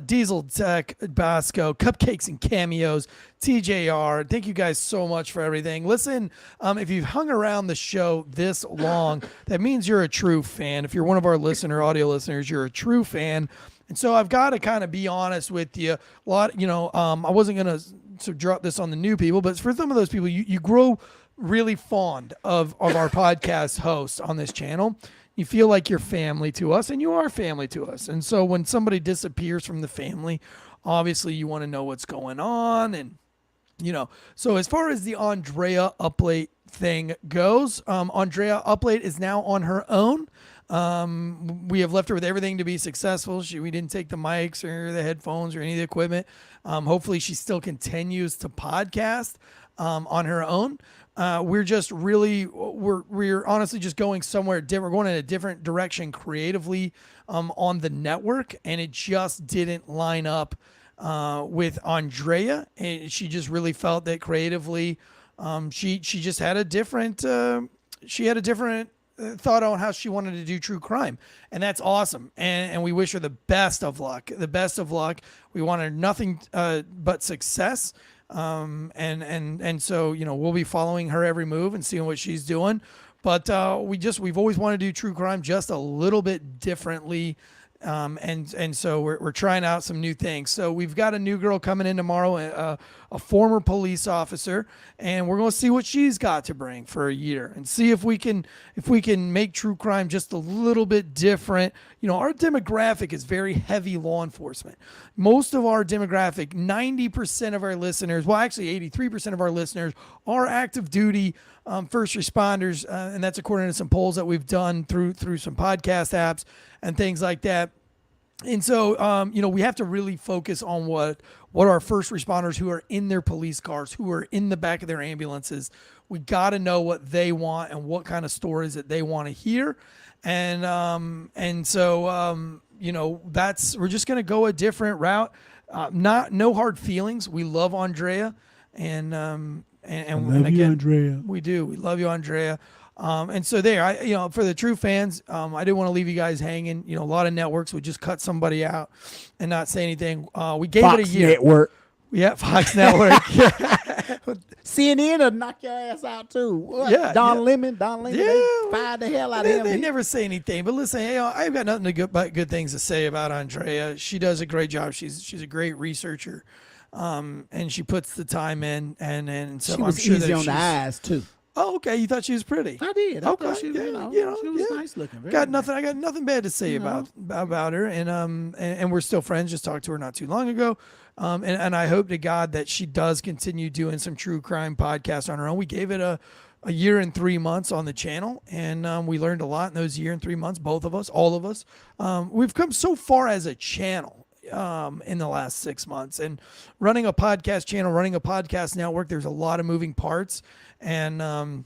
Diesel Tech, Basco, Cupcakes and Cameos, TJR. Thank you guys so much for everything. Listen, if you've hung around the show this long, that means you're a true fan. If you're one of our audio listeners, you're a true fan. And so I've got to kind of be honest with you. I wasn't going to drop this on the new people, but for some of those people, you grow really fond of our podcast hosts on this channel. You feel like you're family to us, and you are family to us. And so when somebody disappears from the family, obviously you want to know what's going on. And, so as far as the Andrea Uplate thing goes, Andrea Uplate is now on her own. We have left her with everything to be successful. We didn't take the mics or the headphones or any of the equipment. Hopefully she still continues to podcast on her own. We're honestly just going somewhere different. We're going in a different direction creatively on the network, and it just didn't line up with Andrea. And she just really felt that creatively, she just had a different thought on how she wanted to do true crime, and that's awesome. And we wish her the best of luck. We want her nothing but success. And so, we'll be following her every move and seeing what she's doing. But we've always wanted to do true crime just a little bit differently. And so we're trying out some new things. So we've got a new girl coming in tomorrow, a former police officer, and we're going to see what she's got to bring for a year and see if we can make true crime just a little bit different. Our demographic is very heavy law enforcement. Most of our demographic, 90% of our listeners, well, actually 83% of our listeners are active duty first responders, and that's according to some polls that we've done through some podcast apps and things like that. And so, we have to really focus on what our first responders who are in their police cars, who are in the back of their ambulances, we got to know what they want and what kind of stories that they want to hear. And so, we're just going to go a different route. No hard feelings. We love Andrea, and Andrea. We do. We love you, Andrea. And so for the true fans, I didn't want to leave you guys hanging. A lot of networks would just cut somebody out and not say anything. We gave it a year. Network. Yeah, Fox Network. CNN will knock your ass out too. What? Yeah, Don Lemon, Yeah. they fired the hell out of him. They never say anything. But listen, I've got nothing but good things to say about Andrea. She does a great job. She's a great researcher, and she puts the time in. And so She was I'm sure easy that on the eyes too. Oh, okay. You thought she was pretty? I did. I thought she was, she was yeah. nice looking. I got nothing bad to say about her, and we're still friends. Just talked to her not too long ago, and I hope to God that she does continue doing some true crime podcasts on her own. We gave it a year and 3 months on the channel, and we learned a lot in those year and 3 months. Both of us, all of us, we've come so far as a channel. In the last 6 months, and running a podcast channel, running a podcast network, there's a lot of moving parts, and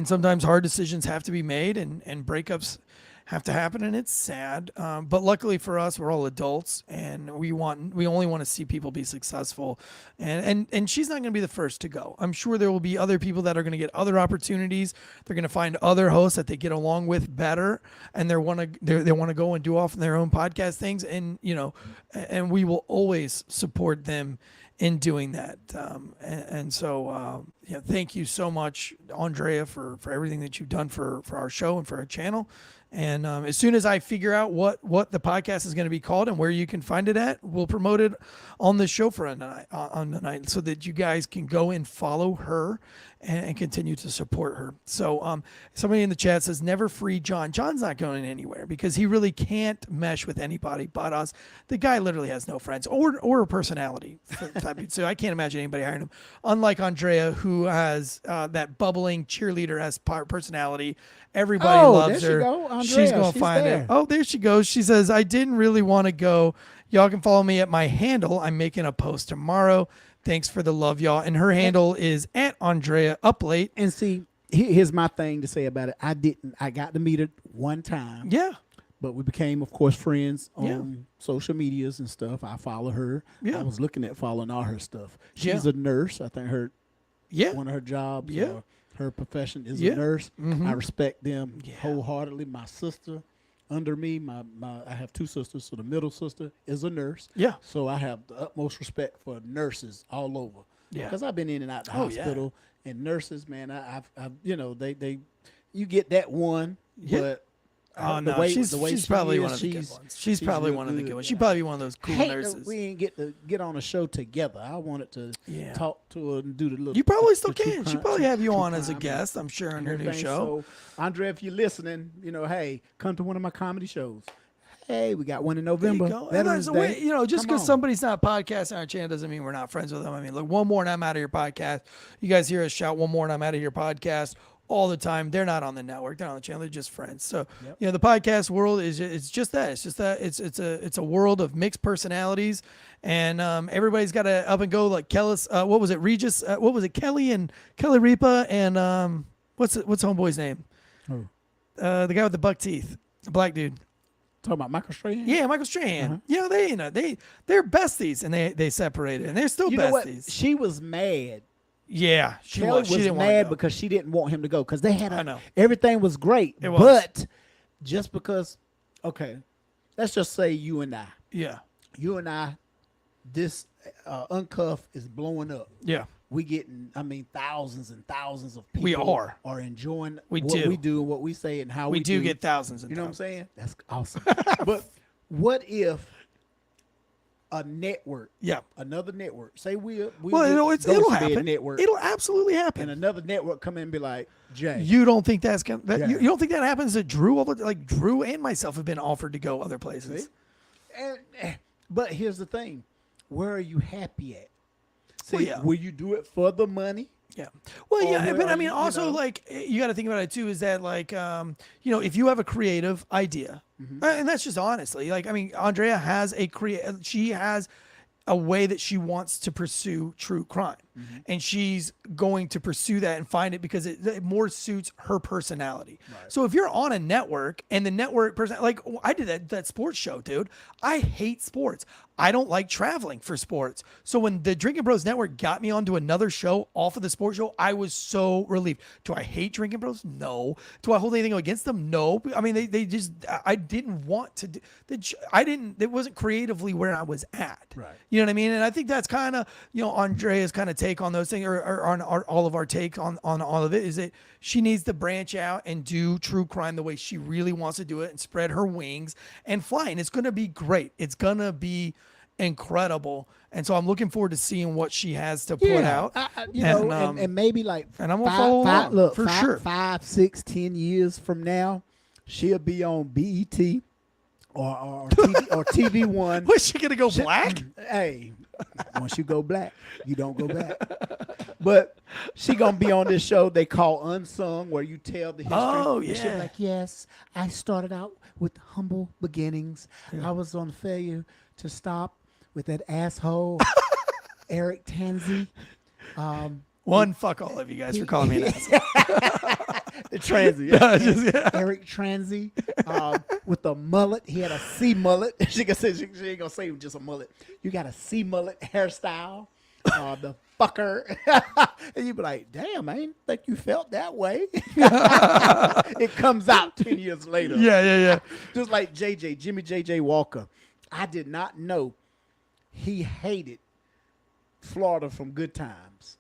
sometimes hard decisions have to be made, and breakups have to happen, and it's sad. But luckily for us, we're all adults, and we only want to see people be successful. And she's not going to be the first to go. I'm sure there will be other people that are going to get other opportunities. They're going to find other hosts that they get along with better, and they want to go and do off their own podcast things. And and we will always support them in doing that. So thank you so much, Andrea, for everything that you've done for our show and for our channel. And as soon as I figure out what the podcast is going to be called and where you can find it at, we'll promote it on the show for on the night, so that you guys can go and follow her and continue to support her. So somebody in the chat says, never free John. John's not going anywhere because he really can't mesh with anybody but us. The guy literally has no friends or a personality. So I can't imagine anybody hiring him. Unlike Andrea, who has that bubbling cheerleader-esque personality. Everybody loves her. She's going to find it. Oh, there she goes. She says, I didn't really want to go. Y'all can follow me at my handle. I'm making a post tomorrow. Thanks for the love, y'all. And her handle is at Andrea Uplate. And see, here's my thing to say about it. I got to meet her one time. Yeah. But we became, of course, friends on social medias and stuff. I follow her. Yeah. I was looking at following all her stuff. She's a nurse. I think one of her jobs or her profession is a nurse. I respect them wholeheartedly. My sister under me, I have two sisters, so the middle sister is a nurse. Yeah. So I have the utmost respect for nurses all over. Yeah. Because I've been in and out the hospital, and nurses, man, I've they you get that one, but oh no, she's probably one of the good ones. She's probably one of the good ones. She'd probably be one of those cool nurses. We ain't get on a show together. I wanted to talk to her and do the little. You probably still can. She'll probably have you on as a guest, I'm sure, on her new show. So, Andrea, if you're listening, hey, come to one of my comedy shows. Hey, we got one in November. Veterans Day. Just because somebody's not podcasting on our channel doesn't mean we're not friends with them. I mean, look, one more and I'm out of your podcast. You guys hear us shout one more and I'm out of your podcast all the time. They're not on the network. They're on the channel. They're just friends. So, the podcast world it's just that. It's just that it's a world of mixed personalities, and everybody's got to up and go. Like Kellis, what was it? Regis, what was it? Kelly Ripa, and what's homeboy's name? Who? The guy with the buck teeth, the black dude. Talking about Michael Strahan? Yeah, Michael Strahan. They're besties, and they separated, and they're still besties. What? She was mad. Yeah, Kelly was mad because she didn't want him to go because they had everything was great. But just because, okay, let's just say you and I. Yeah. You and I, this Uncuffed is blowing up. Yeah. We getting, thousands and thousands of people. We are enjoying we do and what we say and how we do get thousands and you know what I'm saying? That's awesome. But what if a network, another network, say it'll happen. Network, it'll absolutely happen. And another network come in and be like, Jay, you don't think you don't think that happens to Drew? Like Drew and myself have been offered to go other places. But here's the thing: where are you happy at? See, will you do it for the money? Yeah. Well, but I mean, also like you got to think about it too. Is that like if you have a creative idea, and that's just honestly like Andrea has she has a way that she wants to pursue true crime, and she's going to pursue that and find it because it more suits her personality. Right. So if you're on a network and the network person, like I did that sports show, dude. I hate sports. I don't like traveling for sports. So when the Drinking Bros Network got me onto another show off of the sports show, I was so relieved. Do I hate Drinking Bros? No. Do I hold anything against them? No. I mean, they just, I didn't want to do, it wasn't creatively where I was at. Right. You know what I mean? And I think that's kind of, Andrea's kind of take on those things, or on all of our take on all of it, is that she needs to branch out and do true crime the way she really wants to do it and spread her wings and fly. And it's going to be great. It's going to be incredible. And so I'm looking forward to seeing what she has to put out. And maybe like and I'm gonna follow along for sure. 5, 6, 10 years from now, she'll be on BET or TV One. Was she gonna go black? Hey, once you go black, you don't go back. But she gonna be on this show they call Unsung, where you tell the history. Oh yeah. She'll be like, yes, I started out with humble beginnings. I was on failure to stop with that asshole Eric Tansey. Fuck all of you guys for calling me an asshole. Eric Tansey with a mullet. He had a C mullet. She ain't gonna say just a mullet. You got a C mullet hairstyle. The fucker. And you be like, damn, I didn't think you felt that way. It comes out 10 years later. Yeah. Just like Jimmy J.J. Walker. I did not know he hated Florida from Good Times.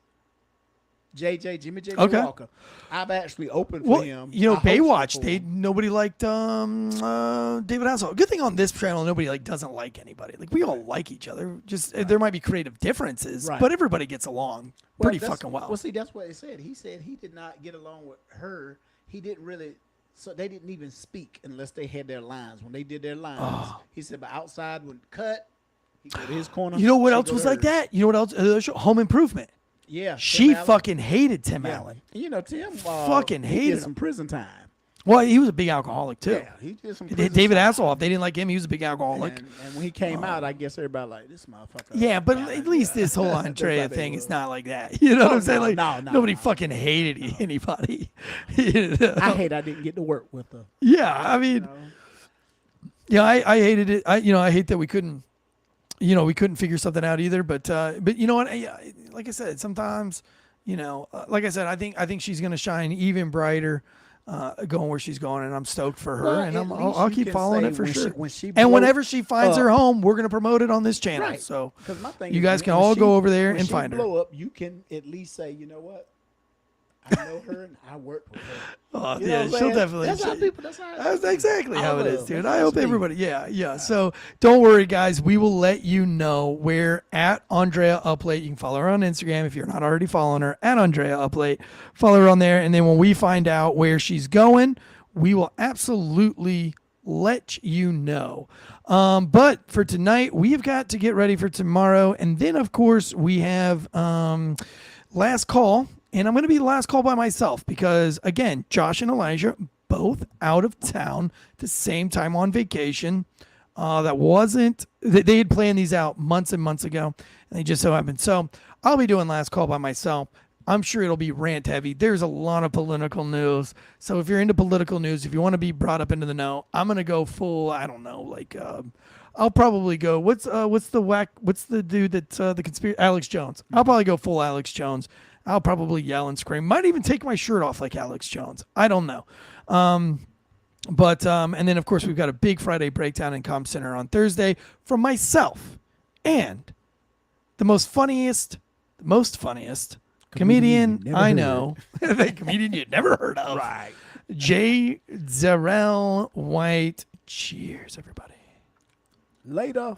Jimmy J.J. Walker. I've actually opened for him. Baywatch. Nobody liked David Hasselhoff. Good thing on this channel, nobody doesn't like anybody. Like we all like each other. Just there might be creative differences, but everybody gets along pretty fucking well. Well, see, that's what he said. He said he did not get along with her. He didn't really. So they didn't even speak unless they had their lines. When they did their lines, he said, but outside when cut, he go to his corner. You know what else was like that? You know what else? Home Improvement. Yeah. She fucking hated Tim Allen. Tim fucking hated some prison time. Well, he was a big alcoholic too. Yeah, he did some. David Hasselhoff, they didn't like him. He was a big alcoholic. And when he came out, I guess everybody like this motherfucker. Yeah, but at least this whole Andrea thing is not like that. You know what I'm saying? Like nobody fucking hated anybody. You know? I didn't get to work with her. Yeah, I mean, I hated it. I hate that we couldn't figure something out either. But you know what? Like I said, sometimes, like I said, I think she's gonna shine even brighter. Going where she's going, and I'm stoked for her, Well, and I'll you keep can following say it for when sure. and whenever she finds her home, we're gonna promote it on this channel. Right. So 'Cause my thing you is guys when- can when all she- go over there when and she find her. blow up, you can at least say, you know what? I know her and I worked with her. Oh, You know yeah, what I'm she'll saying? definitely. That's how people. That's how. That's exactly how it is, dude. I That's hope me. everybody. Yeah. So don't worry, guys. We will let you know where at Andrea Uplate. You can follow her on Instagram if you're not already following her at Andrea Uplate. Follow her on there, and then when we find out where she's going, we will absolutely let you know. But for tonight, we've got to get ready for tomorrow, and then of course we have last call. And I'm going to be the last call by myself because, again, Josh and Elijah both out of town at the same time on vacation. They had planned these out months and months ago, and they just so happened. So I'll be doing last call by myself. I'm sure it'll be rant heavy. There's a lot of political news. So if you're into political news, if you want to be brought up into the know, I'm going to go full, I don't know, I'll probably go, what's the dude that, the conspiracy, Alex Jones. I'll probably go full Alex Jones. I'll probably yell and scream. Might even take my shirt off like Alex Jones. I don't know. And then of course we've got a big Friday breakdown in Com Center on Thursday from myself and the most funniest comedian I know. The comedian you'd never heard of. Right. Derrell White. Cheers, everybody. Later.